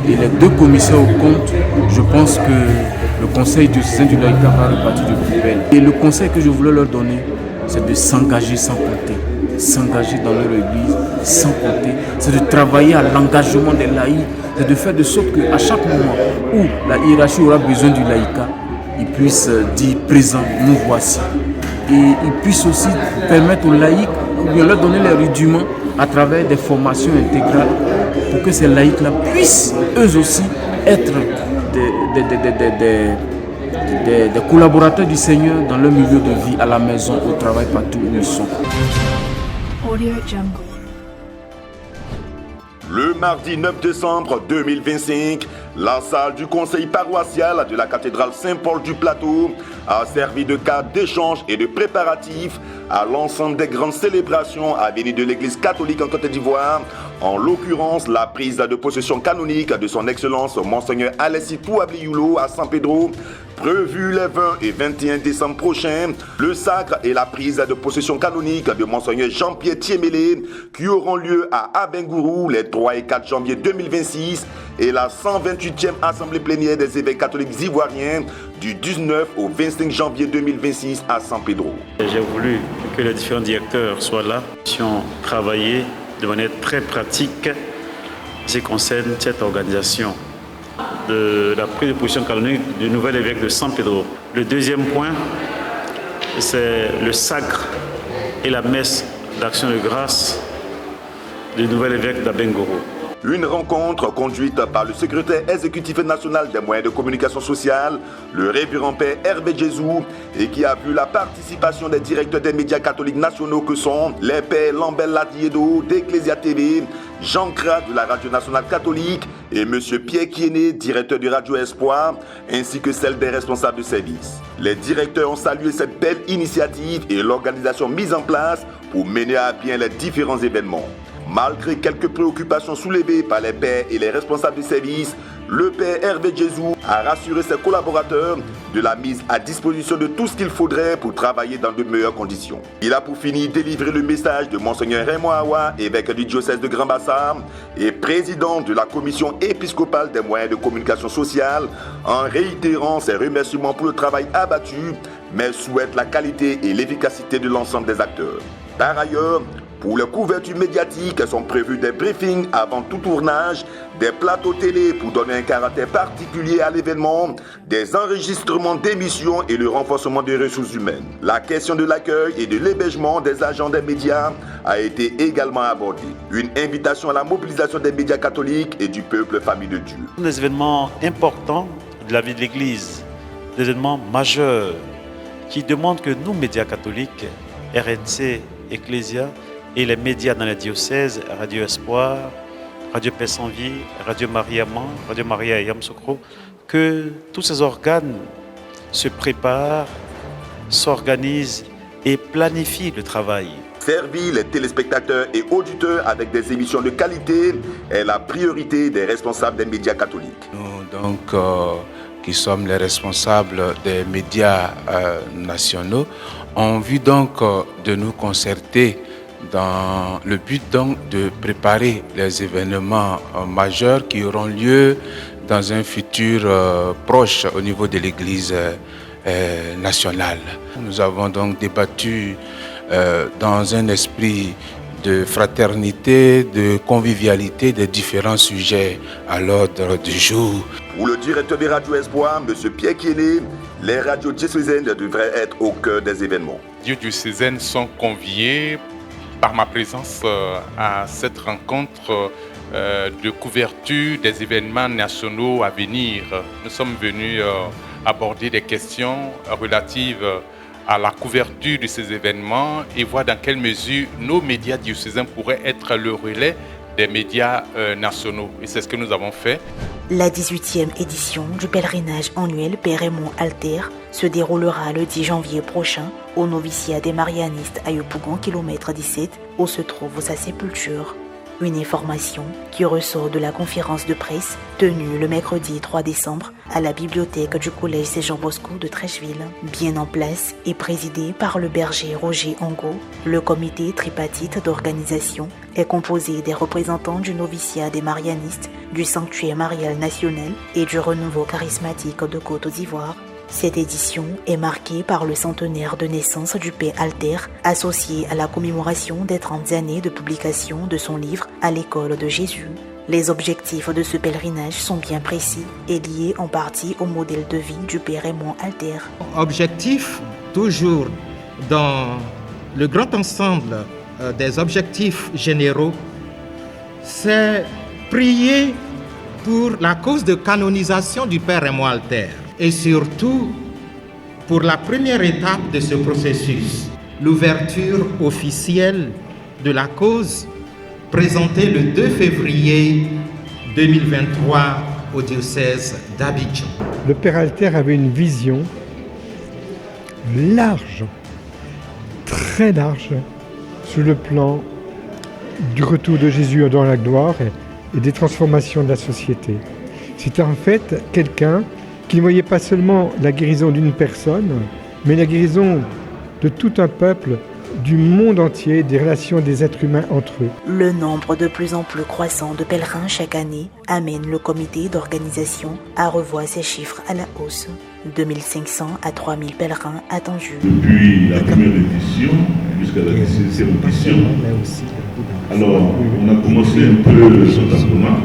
et les deux commissaires aux comptes, je pense que le conseil diocésain du laïcat va repartir de plus belle. Et le conseil que je voulais leur donner, c'est de s'engager sans compter. S'engager dans leur église sans compter. C'est de travailler à l'engagement des laïcs. C'est de faire de sorte qu'à chaque moment où la hiérarchie aura besoin du laïcat, ils puissent dire présent, nous voici. et ils puissent aussi permettre aux laïcs de leur donner les rudiments à travers des formations intégrales pour que ces laïcs-là puissent eux aussi être des collaborateurs du Seigneur dans leur milieu de vie, à la maison, au travail, partout où ils sont. Audio Jungle. Le mardi 9 décembre 2025, la salle du conseil paroissial de la cathédrale Saint-Paul du Plateau a servi de cadre d'échange et de préparatif à l'ensemble des grandes célébrations à venir de l'Église catholique en Côte d'Ivoire, en l'occurrence la prise de possession canonique de son Excellence Monseigneur Alessi Pouablioulo à San Pedro, prévu les 20 et 21 décembre prochains, le sacre et la prise de possession canonique de Monseigneur Jean-Pierre Thiémélé qui auront lieu à Abengourou les 3 et 4 janvier 2026 et la 128e Assemblée plénière des évêques catholiques ivoiriens du 19 au 25 janvier 2026 à San Pedro. J'ai voulu que les différents directeurs soient là, qui ont travaillé de manière très pratique en ce qui concerne cette organisation de la prise de position canonique du nouvel évêque de San Pedro. Le deuxième point, c'est le sacre et la messe d'action de grâce du nouvel évêque d'Abengourou. Une rencontre conduite par le secrétaire exécutif national des moyens de communication sociale, le révérend père Hervé Jésus, et qui a vu la participation des directeurs des médias catholiques nationaux que sont les pères Lambert Ladiedo d'Ecclesia TV, Jean Krat de la Radio Nationale Catholique et M. Pierre Kiéné, directeur de Radio Espoir, ainsi que celle des responsables de service. Les directeurs ont salué cette belle initiative et l'organisation mise en place pour mener à bien les différents événements. Malgré quelques préoccupations soulevées par les pères et les responsables du service, le père Hervé Jésus a rassuré ses collaborateurs de la mise à disposition de tout ce qu'il faudrait pour travailler dans de meilleures conditions. Il a pour finir délivré le message de Monseigneur Raymond Awa, évêque du diocèse de Grand Bassam et président de la commission épiscopale des moyens de communication sociale, en réitérant ses remerciements pour le travail abattu, mais souhaite la qualité et l'efficacité de l'ensemble des acteurs. Par ailleurs, pour les couvertures médiatiques, sont prévus des briefings avant tout tournage, des plateaux télé pour donner un caractère particulier à l'événement, des enregistrements d'émissions et le renforcement des ressources humaines. La question de l'accueil et de l'hébergement des agents des médias a été également abordée. Une invitation à la mobilisation des médias catholiques et du peuple famille de Dieu. Des événements importants de la vie de l'Église, des événements majeurs qui demandent que nous, médias catholiques, RNC, Ecclesia, et les médias dans les diocèses, Radio Espoir, Radio Paix sans Vie, Radio Maria-Man, Radio Maria et Yamsokro, que tous ces organes se préparent, s'organisent et planifient le travail. Servir les téléspectateurs et auditeurs avec des émissions de qualité est la priorité des responsables des médias catholiques. Nous, donc, qui sommes les responsables des médias nationaux, ont envie donc de nous concerter dans le but donc de préparer les événements majeurs qui auront lieu dans un futur proche au niveau de l'Église nationale. Nous avons donc débattu dans un esprit de fraternité, de convivialité des différents sujets à l'ordre du jour. Pour le directeur des radios Espoir, M. Pierre Kiéné, les radios diocésaines devraient être au cœur des événements. Les radios diocésaines sont conviées par ma présence à cette rencontre de couverture des événements nationaux à venir. Nous sommes venus aborder des questions relatives à la couverture de ces événements et voir dans quelle mesure nos médias diocésains pourraient être le relais des médias nationaux. Et c'est ce que nous avons fait. La 18e édition du pèlerinage annuel Père Raymond Alter se déroulera le 10 janvier prochain au noviciat des Marianistes à Yopougon, kilomètre 17, où se trouve sa sépulture. Une information qui ressort de la conférence de presse tenue le mercredi 3 décembre à la bibliothèque du collège Saint-Jean-Bosco de Trècheville. Bien en place et présidé par le berger Roger Angot, le comité tripartite d'organisation est composé des représentants du noviciat des Marianistes, du sanctuaire marial national et du renouveau charismatique de Côte d'Ivoire. Cette édition est marquée par le centenaire de naissance du Père Alter, associé à la commémoration des 30 années de publication de son livre « À l'école de Jésus ». Les objectifs de ce pèlerinage sont bien précis et liés en partie au modèle de vie du Père Raymond Alter. Objectif, toujours dans le grand ensemble des objectifs généraux, c'est prier pour la cause de canonisation du Père Raymond Alter et surtout pour la première étape de ce processus, l'ouverture officielle de la cause présentée le 2 février 2023 au diocèse d'Abidjan. Le Père Alter avait une vision large, très large, sur le plan du retour de Jésus dans la gloire et des transformations de la société. C'était en fait quelqu'un qui ne voyait pas seulement la guérison d'une personne, mais la guérison de tout un peuple, du monde entier, des relations des êtres humains entre eux. Le nombre de plus en plus croissant de pèlerins chaque année amène le comité d'organisation à revoir ses chiffres à la hausse. 2500 à 3000 pèlerins attendus. Depuis la première édition jusqu'à la 17e édition, alors on a commencé un peu son tâtonnement,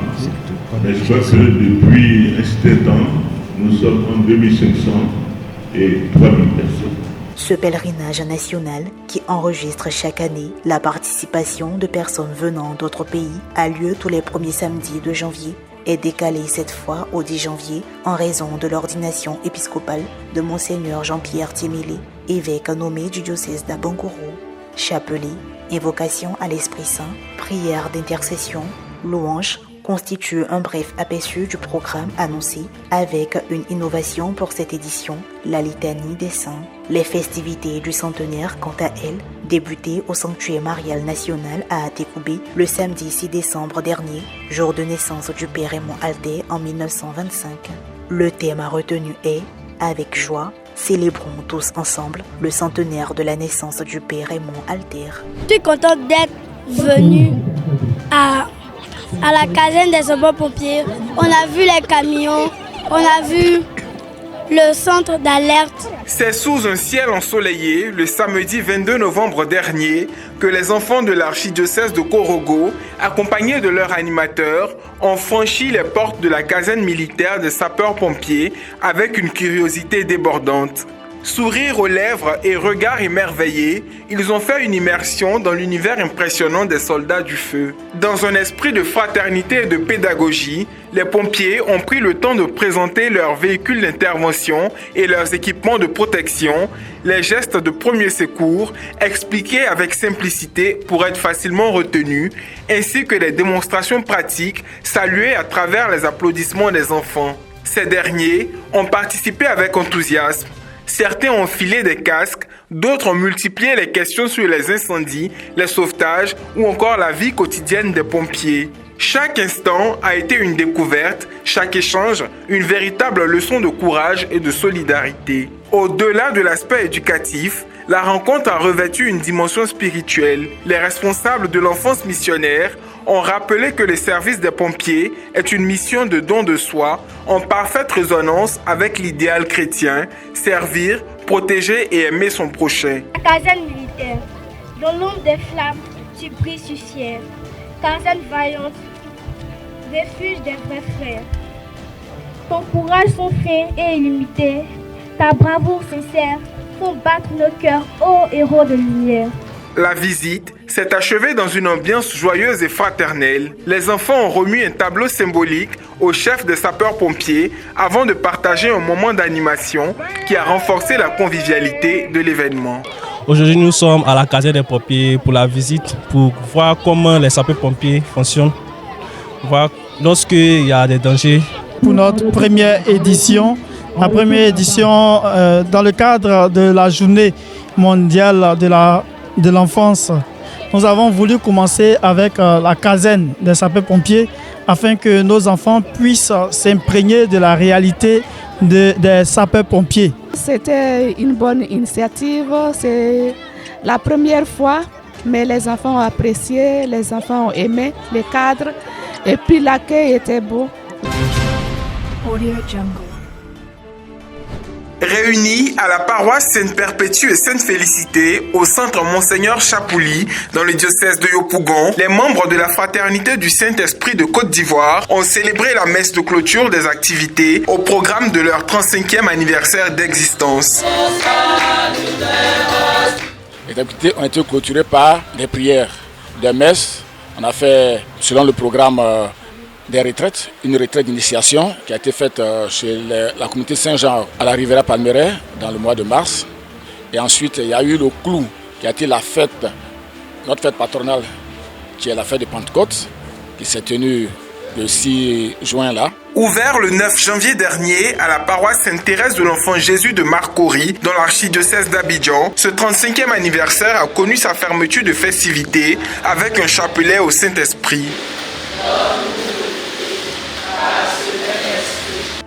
mais je crois que depuis un certain temps, nous sommes en 2500 et 3000 personnes. Ce pèlerinage national, qui enregistre chaque année la participation de personnes venant d'autres pays, a lieu tous les premiers samedis de janvier, est décalé cette fois au 10 janvier en raison de l'ordination épiscopale de Monseigneur Jean-Pierre Thiémélé, évêque nommé du diocèse d'Abangourou. Chapelet, invocation à l'Esprit Saint, prière d'intercession, louange constitue un bref aperçu du programme annoncé avec une innovation pour cette édition, la litanie des saints. Les festivités du centenaire, quant à elles, débutaient au sanctuaire marial national à Atekoubé le samedi 6 décembre dernier, jour de naissance du Père Raymond Alter en 1925. Le thème retenu est « Avec joie, célébrons tous ensemble le centenaire de la naissance du Père Raymond Alter ». Je suis contente d'être venue à la caserne des sapeurs-pompiers. On a vu les camions, on a vu le centre d'alerte. C'est sous un ciel ensoleillé, le samedi 22 novembre dernier, que les enfants de l'archidiocèse de Korogo, accompagnés de leur animateur, ont franchi les portes de la caserne militaire des sapeurs-pompiers avec une curiosité débordante. Sourire aux lèvres et regard émerveillé, ils ont fait une immersion dans l'univers impressionnant des soldats du feu. Dans un esprit de fraternité et de pédagogie, les pompiers ont pris le temps de présenter leurs véhicules d'intervention et leurs équipements de protection, les gestes de premier secours, expliqués avec simplicité pour être facilement retenus, ainsi que les démonstrations pratiques saluées à travers les applaudissements des enfants. Ces derniers ont participé avec enthousiasme. Certains ont filé des casques, d'autres ont multiplié les questions sur les incendies, les sauvetages ou encore la vie quotidienne des pompiers. Chaque instant a été une découverte, chaque échange une véritable leçon de courage et de solidarité. Au-delà de l'aspect éducatif, la rencontre a revêtu une dimension spirituelle. Les responsables de l'enfance missionnaire ont rappelé que le service des pompiers est une mission de don de soi en parfaite résonance avec l'idéal chrétien, servir, protéger et aimer son prochain. La caserne militaire, dans l'ombre des flammes, tu brilles sur ciel. Caserne vaillante, refuge des vrais frères. Ton courage sans fin et illimité, ta bravoure sincère font battre nos cœurs, ô héros de lumière. La visite s'est achevée dans une ambiance joyeuse et fraternelle. Les enfants ont remis un tableau symbolique au chef des sapeurs-pompiers avant de partager un moment d'animation qui a renforcé la convivialité de l'événement. Aujourd'hui, nous sommes à la caserne des pompiers pour la visite, pour voir comment les sapeurs-pompiers fonctionnent, voir lorsqu'il y a des dangers. Pour notre première édition, dans le cadre de la journée mondiale de l'enfance, nous avons voulu commencer avec la caserne des sapeurs-pompiers afin que nos enfants puissent s'imprégner de la réalité des sapeurs-pompiers. C'était une bonne initiative, c'est la première fois, mais les enfants ont apprécié, les enfants ont aimé les cadres et puis l'accueil était beau. Audio Jungle. Réunis à la paroisse Sainte-Perpétue et Sainte-Félicité au centre Monseigneur Chapouli dans le diocèse de Yopougon, les membres de la Fraternité du Saint-Esprit de Côte d'Ivoire ont célébré la messe de clôture des activités au programme de leur 35e anniversaire d'existence. Les activités ont été clôturées par des prières, des messes. On a fait, selon le programme des retraites, une retraite d'initiation qui a été faite chez la communauté Saint-Jean à la Riviera Palmeraie dans le mois de mars. Et ensuite, il y a eu le clou qui a été la fête, notre fête patronale, qui est la fête de Pentecôte, qui s'est tenue le 6 juin là. Ouvert le 9 janvier dernier à la paroisse Sainte-Thérèse de l'Enfant Jésus de Marcory dans l'archidiocèse d'Abidjan, ce 35e anniversaire a connu sa fermeture de festivités avec un chapelet au Saint-Esprit.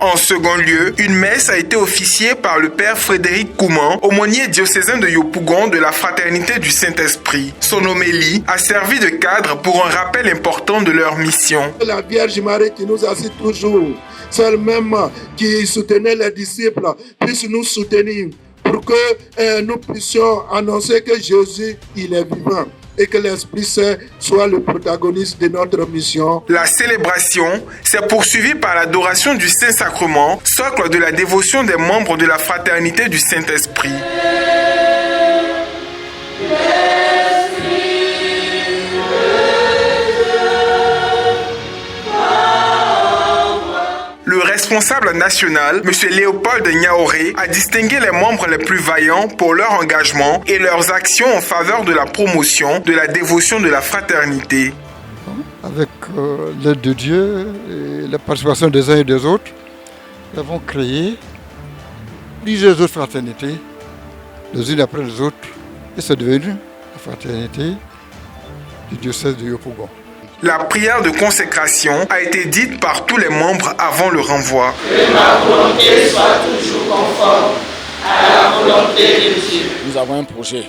En second lieu, une messe a été officiée par le père Frédéric Kouman, aumônier diocésain de Yopougon de la Fraternité du Saint-Esprit. Son homélie a servi de cadre pour un rappel important de leur mission. La Vierge Marie qui nous assiste toujours, celle même qui soutenait les disciples, puisse nous soutenir pour que nous puissions annoncer que Jésus, il est vivant. Et que l'Esprit Saint soit le protagoniste de notre mission. La célébration s'est poursuivie par l'adoration du Saint-Sacrement, socle de la dévotion des membres de la Fraternité du Saint-Esprit. Le responsable national, M. Léopold Niaoré, a distingué les membres les plus vaillants pour leur engagement et leurs actions en faveur de la promotion de la dévotion de la fraternité. Avec l'aide de Dieu et la participation des uns et des autres, nous avons créé plusieurs autres fraternités, les unes après les autres, et c'est devenu la fraternité du diocèse de Yopougon. La prière de consécration a été dite par tous les membres avant le renvoi. Que ma volonté soit toujours conforme à la volonté de Dieu. Nous avons un projet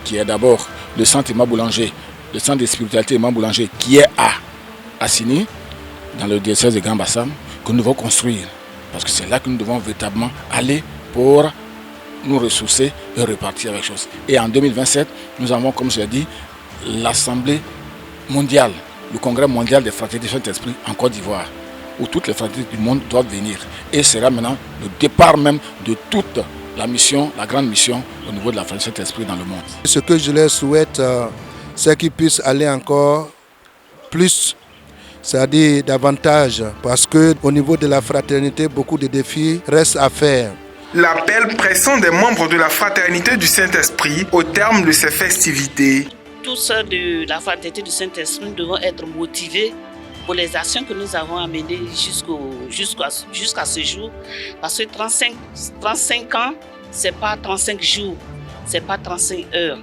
qui est d'abord le centre Emma Boulanger, le centre de spiritualité Emma Boulanger, qui est à Assini, dans le diocèse de Grand Bassam, que nous devons construire. Parce que c'est là que nous devons véritablement aller pour nous ressourcer et repartir avec chose. Et en 2027, nous avons, comme je l'ai dit, l'Assemblée mondiale, le congrès mondial des fraternités Saint-Esprit en Côte d'Ivoire, où toutes les fraternités du monde doivent venir. Et sera maintenant le départ même de toute la mission, la grande mission au niveau de la fraternité Saint-Esprit dans le monde. Ce que je leur souhaite, c'est qu'ils puissent aller encore plus, c'est-à-dire davantage, parce qu'au niveau de la fraternité, beaucoup de défis restent à faire. L'appel pressant des membres de la Fraternité du Saint-Esprit au terme de ces festivités. Tous de la Fraternité du Saint-Esprit, nous devons être motivés pour les actions que nous avons amenées jusqu'à ce jour. Parce que 35 ans, ce n'est pas 35 jours, ce n'est pas 35 heures.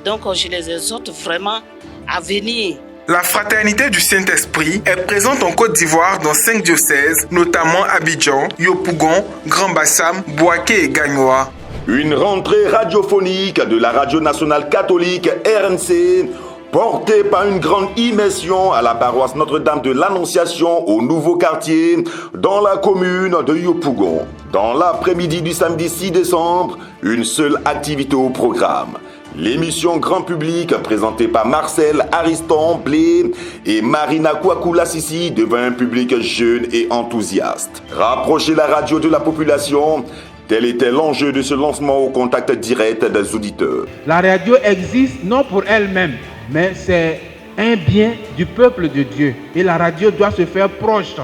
Donc je les exhorte vraiment à venir. La Fraternité du Saint-Esprit est présente en Côte d'Ivoire dans 5 diocèses, notamment Abidjan, Yopougon, Grand Bassam, Bouaké et Gagnoa. Une rentrée radiophonique de la radio nationale catholique RNC, portée par une grande immersion à la paroisse Notre-Dame de l'Annonciation au nouveau quartier dans la commune de Yopougon. Dans l'après-midi du samedi 6 décembre, une seule activité au programme. L'émission grand public présentée par Marcel Ariston Blé et Marina Kouakoula Sissi devant un public jeune et enthousiaste. Rapprocher la radio de la population, tel était l'enjeu de ce lancement au contact direct des auditeurs. La radio existe non pour elle-même, mais c'est un bien du peuple de Dieu. Et la radio doit se faire proche,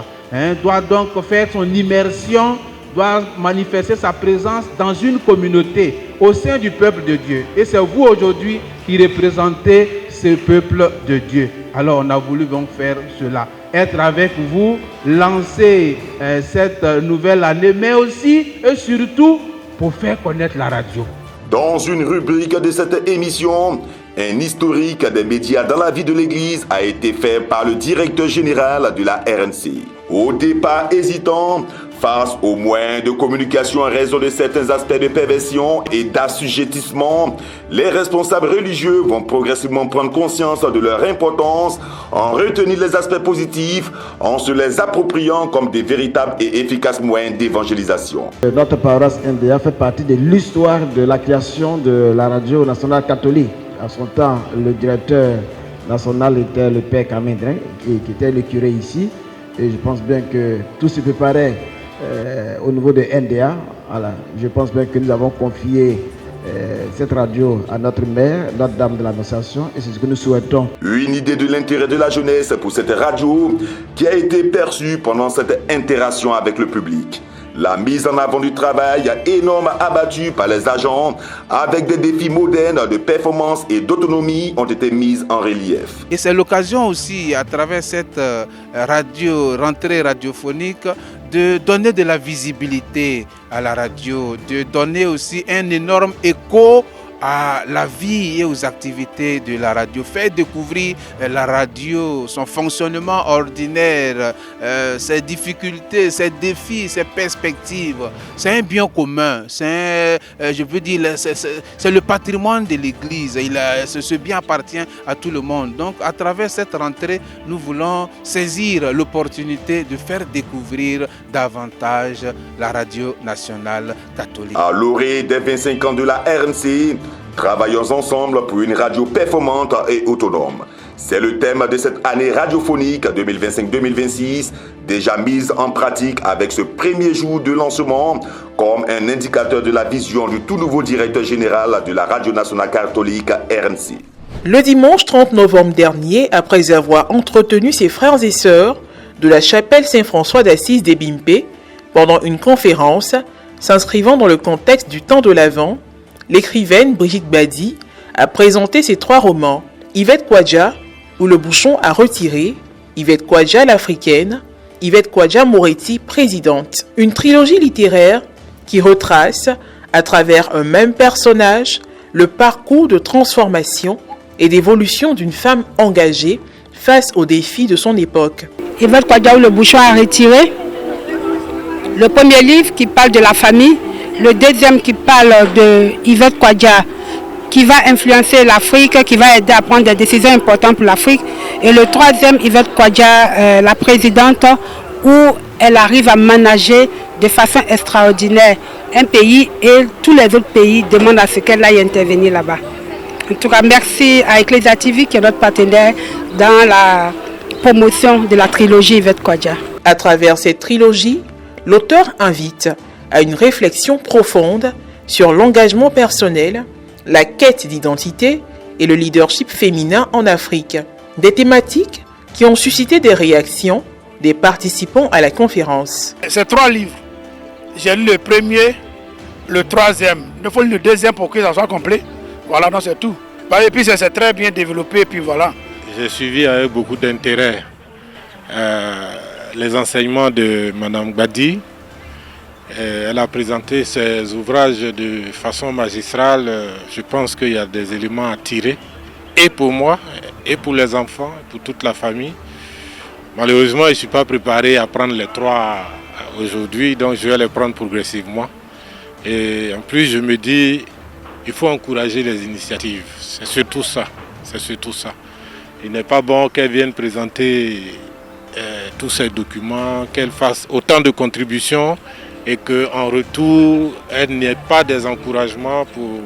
doit donc faire son immersion, doit manifester sa présence dans une communauté, au sein du peuple de Dieu. Et c'est vous aujourd'hui qui représentez ce peuple de Dieu. Alors on a voulu donc faire cela, être avec vous, lancer cette nouvelle année, mais aussi et surtout pour faire connaître la radio. Dans une rubrique de cette émission, un historique des médias dans la vie de l'Église a été fait par le directeur général de la RNC. Au départ hésitant, Face aux moyens de communication en raison de certains aspects de perversion et d'assujettissement, les responsables religieux vont progressivement prendre conscience de leur importance, en retenir les aspects positifs, en se les appropriant comme des véritables et efficaces moyens d'évangélisation. Notre paroisse NDA fait partie de l'histoire de la création de la radio nationale catholique. À son temps, le directeur national était le père Camendrin, qui était le curé ici. Et je pense bien que tout se préparait au niveau de NDA. Voilà. Je pense bien que nous avons confié cette radio à notre mère, Notre-Dame de l'Annonciation, et c'est ce que nous souhaitons. Une idée de l'intérêt de la jeunesse pour cette radio qui a été perçue pendant cette interaction avec le public. La mise en avant du travail énorme abattu par les agents avec des défis modernes de performance et d'autonomie ont été mises en relief. Et c'est l'occasion aussi, à travers cette rentrée radiophonique, de donner de la visibilité à la radio, de donner aussi un énorme écho à la vie et aux activités de la radio, faire découvrir la radio, son fonctionnement ordinaire, ses difficultés, ses défis, ses perspectives. C'est un bien commun, c'est le patrimoine de l'Église. Ce bien appartient à tout le monde. Donc à travers cette rentrée, nous voulons saisir l'opportunité de faire découvrir davantage la radio nationale catholique. À l'orée des 25 ans de la RNC, travaillons ensemble pour une radio performante et autonome. C'est le thème de cette année radiophonique 2025-2026, déjà mise en pratique avec ce premier jour de lancement comme un indicateur de la vision du tout nouveau directeur général de la Radio nationale catholique RNC. Le dimanche 30 novembre dernier, après avoir entretenu ses frères et sœurs de la chapelle Saint-François d'Assise d'Ebimpe pendant une conférence s'inscrivant dans le contexte du temps de l'Avent, l'écrivaine Brigitte Badi a présenté ses 3 romans, Yvette Kwadja, où le bouchon a retiré, Yvette Kwadja l'Africaine, Yvette Kwadja Moretti présidente. Une trilogie littéraire qui retrace, à travers un même personnage, le parcours de transformation et d'évolution d'une femme engagée face aux défis de son époque. Yvette Kwadja, où le bouchon a retiré, le premier livre qui parle de la famille, le deuxième qui parle de Yvette Kwadja qui va influencer l'Afrique, qui va aider à prendre des décisions importantes pour l'Afrique. Et le troisième, Yvette Kwadja, la présidente, où elle arrive à manager de façon extraordinaire un pays et tous les autres pays demandent à ce qu'elle aille intervenir là-bas. En tout cas, merci à Ecclesia TV qui est notre partenaire dans la promotion de la trilogie Yvette Kwadja. À travers cette trilogie, l'auteur invite à une réflexion profonde sur l'engagement personnel, la quête d'identité et le leadership féminin en Afrique. Des thématiques qui ont suscité des réactions des participants à la conférence. Ces 3 livres, j'ai lu le premier, le troisième. Il faut lire le deuxième pour que ça soit complet. Voilà, non, c'est tout. Et puis c'est très bien développé, et puis voilà. J'ai suivi avec beaucoup d'intérêt les enseignements de Mme Badi. Elle a présenté ses ouvrages de façon magistrale. Je pense qu'il y a des éléments à tirer, et pour moi, et pour les enfants, et pour toute la famille. Malheureusement, je ne suis pas préparé à prendre les 3 aujourd'hui, donc je vais les prendre progressivement. Et en plus, je me dis, il faut encourager les initiatives. C'est surtout ça. C'est surtout ça. Il n'est pas bon qu'elles viennent présenter tous ces documents, qu'elles fassent autant de contributions, et qu'en retour, elle n'ait pas des encouragements pour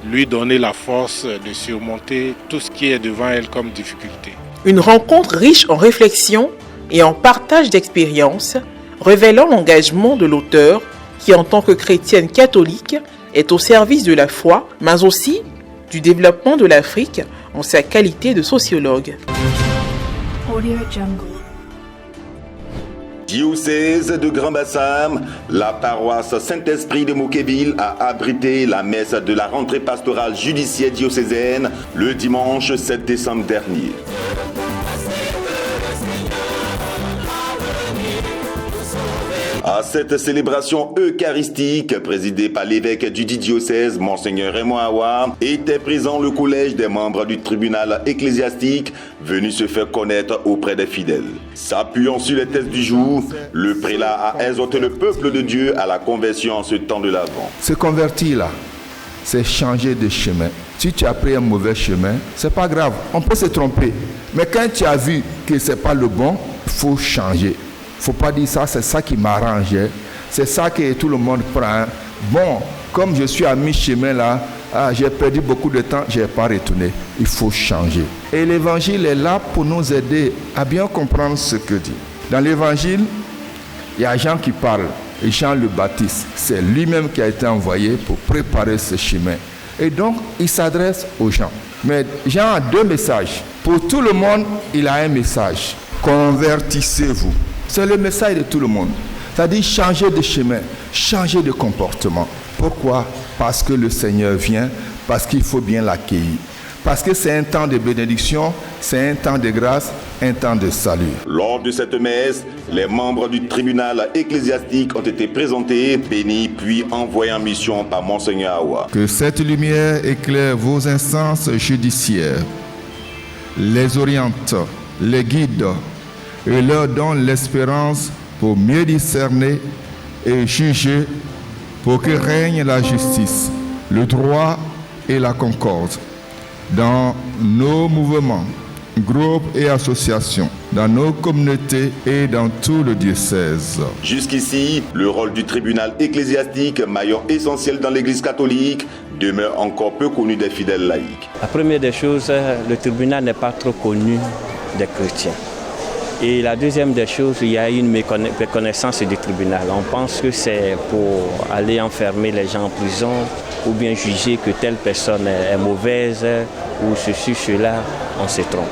lui donner la force de surmonter tout ce qui est devant elle comme difficulté. Une rencontre riche en réflexion et en partage d'expériences, révélant l'engagement de l'auteur qui, en tant que chrétienne catholique, est au service de la foi, mais aussi du développement de l'Afrique en sa qualité de sociologue. Audio Jungle. Diocèse de Grand-Bassam, la paroisse Saint-Esprit de Moqueville a abrité la messe de la rentrée pastorale judiciaire diocésaine le dimanche 7 décembre dernier. À cette célébration eucharistique présidée par l'évêque du diocèse, Monseigneur Raymond Awa, était présent le collège des membres du tribunal ecclésiastique venu se faire connaître auprès des fidèles. S'appuyant sur les textes du jour, le prélat a exhorté le peuple de Dieu à la conversion en ce temps de l'Avent. Se convertir là, c'est changer de chemin. Si tu as pris un mauvais chemin, c'est pas grave, on peut se tromper. Mais quand tu as vu que c'est pas le bon, il faut changer. Faut pas dire ça, c'est ça qui m'arrange. C'est ça que tout le monde prend. Bon, comme je suis à mi-chemin là, j'ai perdu beaucoup de temps, je n'ai pas retourné. Il faut changer. Et l'évangile est là pour nous aider à bien comprendre ce que dit. Dans l'évangile, il y a Jean qui parle. Et Jean le Baptiste, c'est lui-même qui a été envoyé pour préparer ce chemin. Et donc, il s'adresse aux gens. Mais Jean a deux messages. Pour tout le monde, il a un message. Convertissez-vous. C'est le message de tout le monde. C'est-à-dire changer de chemin, changer de comportement. Pourquoi? Parce que le Seigneur vient, parce qu'il faut bien l'accueillir. Parce que c'est un temps de bénédiction, c'est un temps de grâce, un temps de salut. Lors de cette messe, les membres du tribunal ecclésiastique ont été présentés, bénis, puis envoyés en mission par Monseigneur Awa. Que cette lumière éclaire vos instances judiciaires, les oriente, les guide et leur donne l'espérance pour mieux discerner et juger, pour que règne la justice, le droit et la concorde dans nos mouvements, groupes et associations, dans nos communautés et dans tout le diocèse. Jusqu'ici, le rôle du tribunal ecclésiastique, maillon essentiel dans l'Église catholique, demeure encore peu connu des fidèles laïcs. La première des choses, le tribunal n'est pas trop connu des chrétiens. Et la deuxième des choses, il y a une méconnaissance du tribunal. On pense que c'est pour aller enfermer les gens en prison ou bien juger que telle personne est mauvaise ou ceci, cela, on se trompe.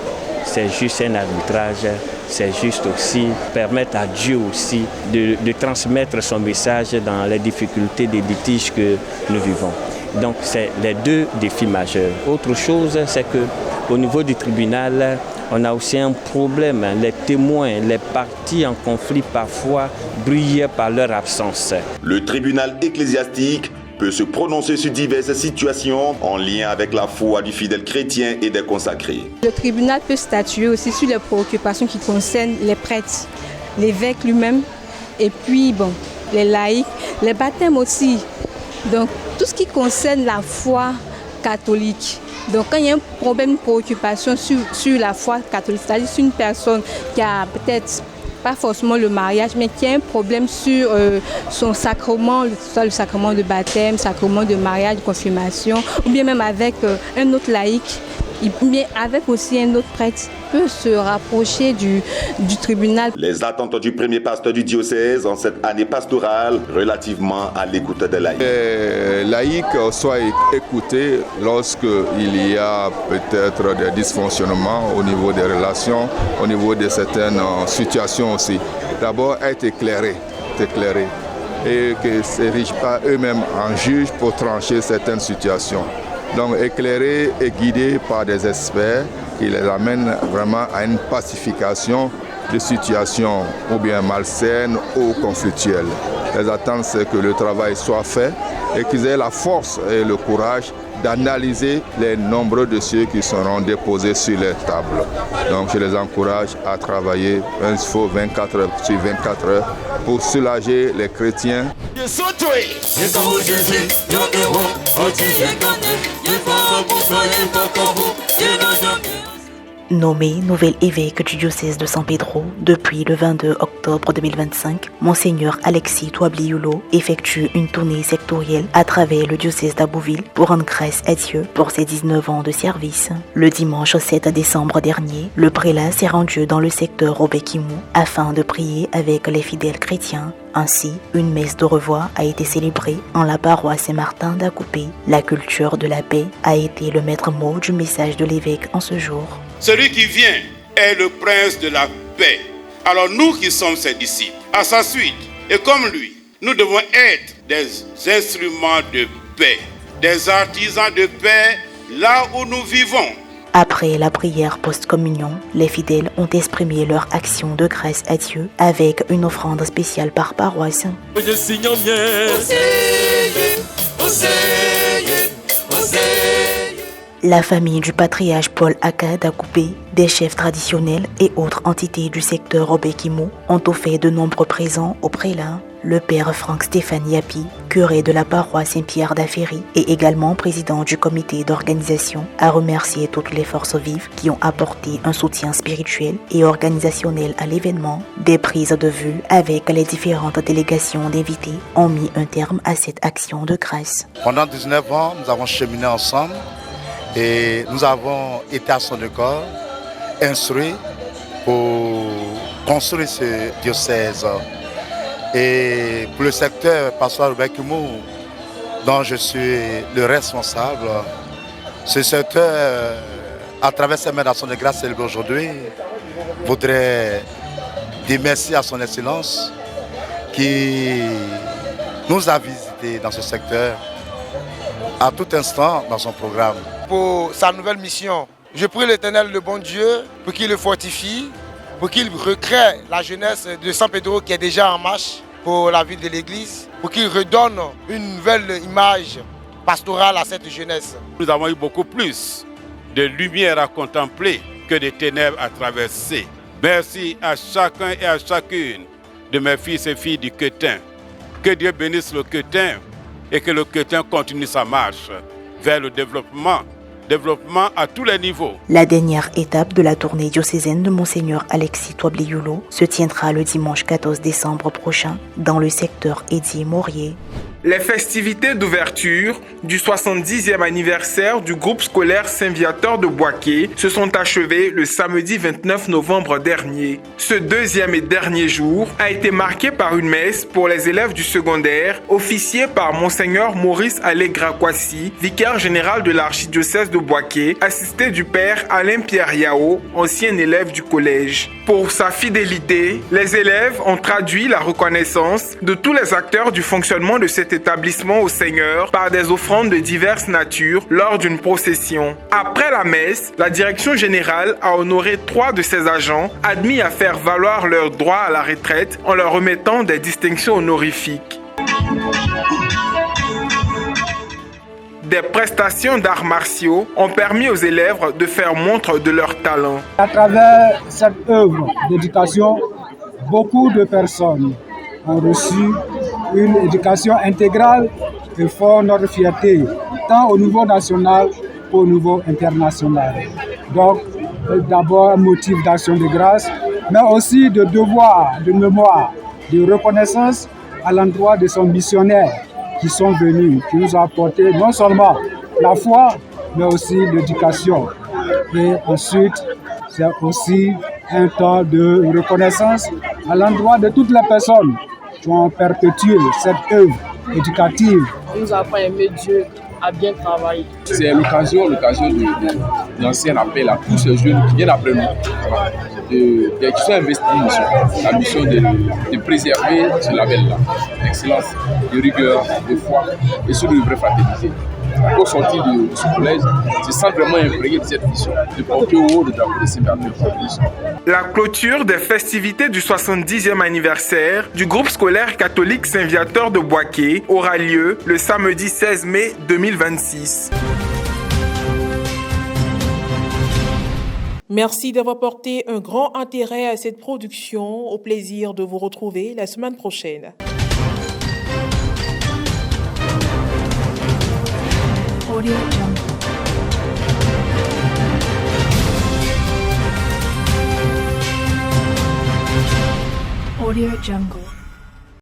C'est juste un arbitrage, c'est juste aussi permettre à Dieu aussi de transmettre son message dans les difficultés des litiges que nous vivons. Donc c'est les deux défis majeurs. Autre chose, c'est qu'au niveau du tribunal, on a aussi un problème. Les témoins, les parties en conflit parfois brillent par leur absence. Le tribunal ecclésiastique peut se prononcer sur diverses situations en lien avec la foi du fidèle chrétien et des consacrés. Le tribunal peut statuer aussi sur les préoccupations qui concernent les prêtres, l'évêque lui-même, et puis les laïcs, les baptêmes aussi. Donc tout ce qui concerne la foi catholique. Donc quand il y a un problème, une préoccupation sur la foi catholique, c'est-à-dire sur une personne qui a peut-être pas forcément le mariage, mais qui a un problème sur son sacrement, soit le sacrement de baptême, sacrement de mariage, de confirmation, ou bien même avec un autre laïc, mais avec aussi un autre prêtre, peut se rapprocher du tribunal. Les attentes du premier pasteur du diocèse en cette année pastorale relativement à l'écoute des laïcs. Les laïcs soient écoutés lorsqu'il y a peut-être des dysfonctionnements au niveau des relations, au niveau de certaines situations aussi. D'abord être éclairés et que ne s'érigent pas eux-mêmes en juges pour trancher certaines situations. Donc éclairés et guidés par des experts qui les amènent vraiment à une pacification de situations ou bien malsaines ou conflictuelles. Les attentes, c'est que le travail soit fait et qu'ils aient la force et le courage d'analyser les nombreux dossiers qui seront déposés sur les tables. Donc je les encourage à travailler 24 heures sur 24 heures pour soulager les chrétiens. Nommé nouvel évêque du diocèse de San Pedro depuis le 22 octobre 2025, Monseigneur Alexis Touabli-Yulo effectue une tournée sectorielle à travers le diocèse d'Abouville pour rendre grâce à Dieu pour ses 19 ans de service. Le dimanche 7 décembre dernier, le prélat s'est rendu dans le secteur Obekimou afin de prier avec les fidèles chrétiens. Ainsi, une messe de revoir a été célébrée en la paroisse Saint-Martin d'Akoupé. La culture de la paix a été le maître mot du message de l'évêque en ce jour. Celui qui vient est le prince de la paix. Alors nous qui sommes ses disciples, à sa suite, et comme lui, nous devons être des instruments de paix, des artisans de paix là où nous vivons. Après la prière post-communion, les fidèles ont exprimé leur action de grâce à Dieu avec une offrande spéciale par paroisse. La famille du patriarche Paul Aka d'Akoupé, des chefs traditionnels et autres entités du secteur Obekimo ont offert de nombreux présents au prélat. Le père Franck Stéphane Yapi, curé de la paroisse Saint-Pierre d'Aféry et également président du comité d'organisation, a remercié toutes les forces vives qui ont apporté un soutien spirituel et organisationnel à l'événement. Des prises de vue avec les différentes délégations d'invités ont mis un terme à cette action de grâce. Pendant 19 ans, nous avons cheminé ensemble et nous avons été à son école, instruits pour construire ce diocèse. Et pour le secteur pastoral Obekimo, dont je suis le responsable, ce secteur, à travers ces mains d'actions de grâce célébrées aujourd'hui, voudrait dire merci à son Excellence qui nous a visités dans ce secteur à tout instant dans son programme. Pour sa nouvelle mission, je prie l'Éternel, le bon Dieu, pour qu'il le fortifie, pour qu'il recrée la jeunesse de San Pedro qui est déjà en marche pour la vie de l'Église, pour qu'il redonne une nouvelle image pastorale à cette jeunesse. Nous avons eu beaucoup plus de lumière à contempler que de ténèbres à traverser. Merci à chacun et à chacune de mes fils et filles du Quetin. Que Dieu bénisse le Quetin et que le Quetin continue sa marche vers le développement à tous les niveaux. La dernière étape de la tournée diocésaine de Monseigneur Alexis Toablioulo se tiendra le dimanche 14 décembre prochain dans le secteur Eddy-Maurier. Les festivités d'ouverture du 70e anniversaire du groupe scolaire Saint-Viateur de Boaké se sont achevées le samedi 29 novembre dernier. Ce deuxième et dernier jour a été marqué par une messe pour les élèves du secondaire, officiée par Monseigneur Maurice Allegra Kwasi, vicaire général de l'archidiocèse de Boaké, assisté du père Alain Pierre Yao, ancien élève du collège. Pour sa fidélité, les élèves ont traduit la reconnaissance de tous les acteurs du fonctionnement de cet établissement au Seigneur par des offrandes de diverses natures lors d'une procession. Après la messe, la direction générale a honoré 3 de ses agents admis à faire valoir leur droit à la retraite en leur remettant des distinctions honorifiques. Des prestations d'arts martiaux ont permis aux élèves de faire montre de leur talent. À travers cette œuvre d'éducation, beaucoup de personnes ont reçu une éducation intégrale qui font notre fierté, tant au niveau national qu'au niveau international. Donc, d'abord, un motif d'action de grâce, mais aussi de devoir, de mémoire, de reconnaissance à l'endroit de son missionnaire qui sont venus, qui nous ont apporté non seulement la foi, mais aussi l'éducation. Et ensuite, c'est aussi un temps de reconnaissance à l'endroit de toutes les personnes qui ont perpétué cette œuvre éducative. Nous avons aimé Dieu à bien travailler. C'est l'occasion de lancer un appel à tous ces jeunes qui viennent après nous, qui sont investis dans la mission de préserver ce label-là, d'excellence, de rigueur, de foi et surtout de vraie fraternité. Pour sortir de ce collège, se sent vraiment imprégné de cette mission, de porter au haut le drapeau de Saint-Viateur. La clôture des festivités du 70e anniversaire du groupe scolaire catholique Saint-Viateur de Boaké aura lieu le samedi 16 mai 2026. Merci d'avoir porté un grand intérêt à cette production. Au plaisir de vous retrouver la semaine prochaine. Audio Jungle. Audio Jungle.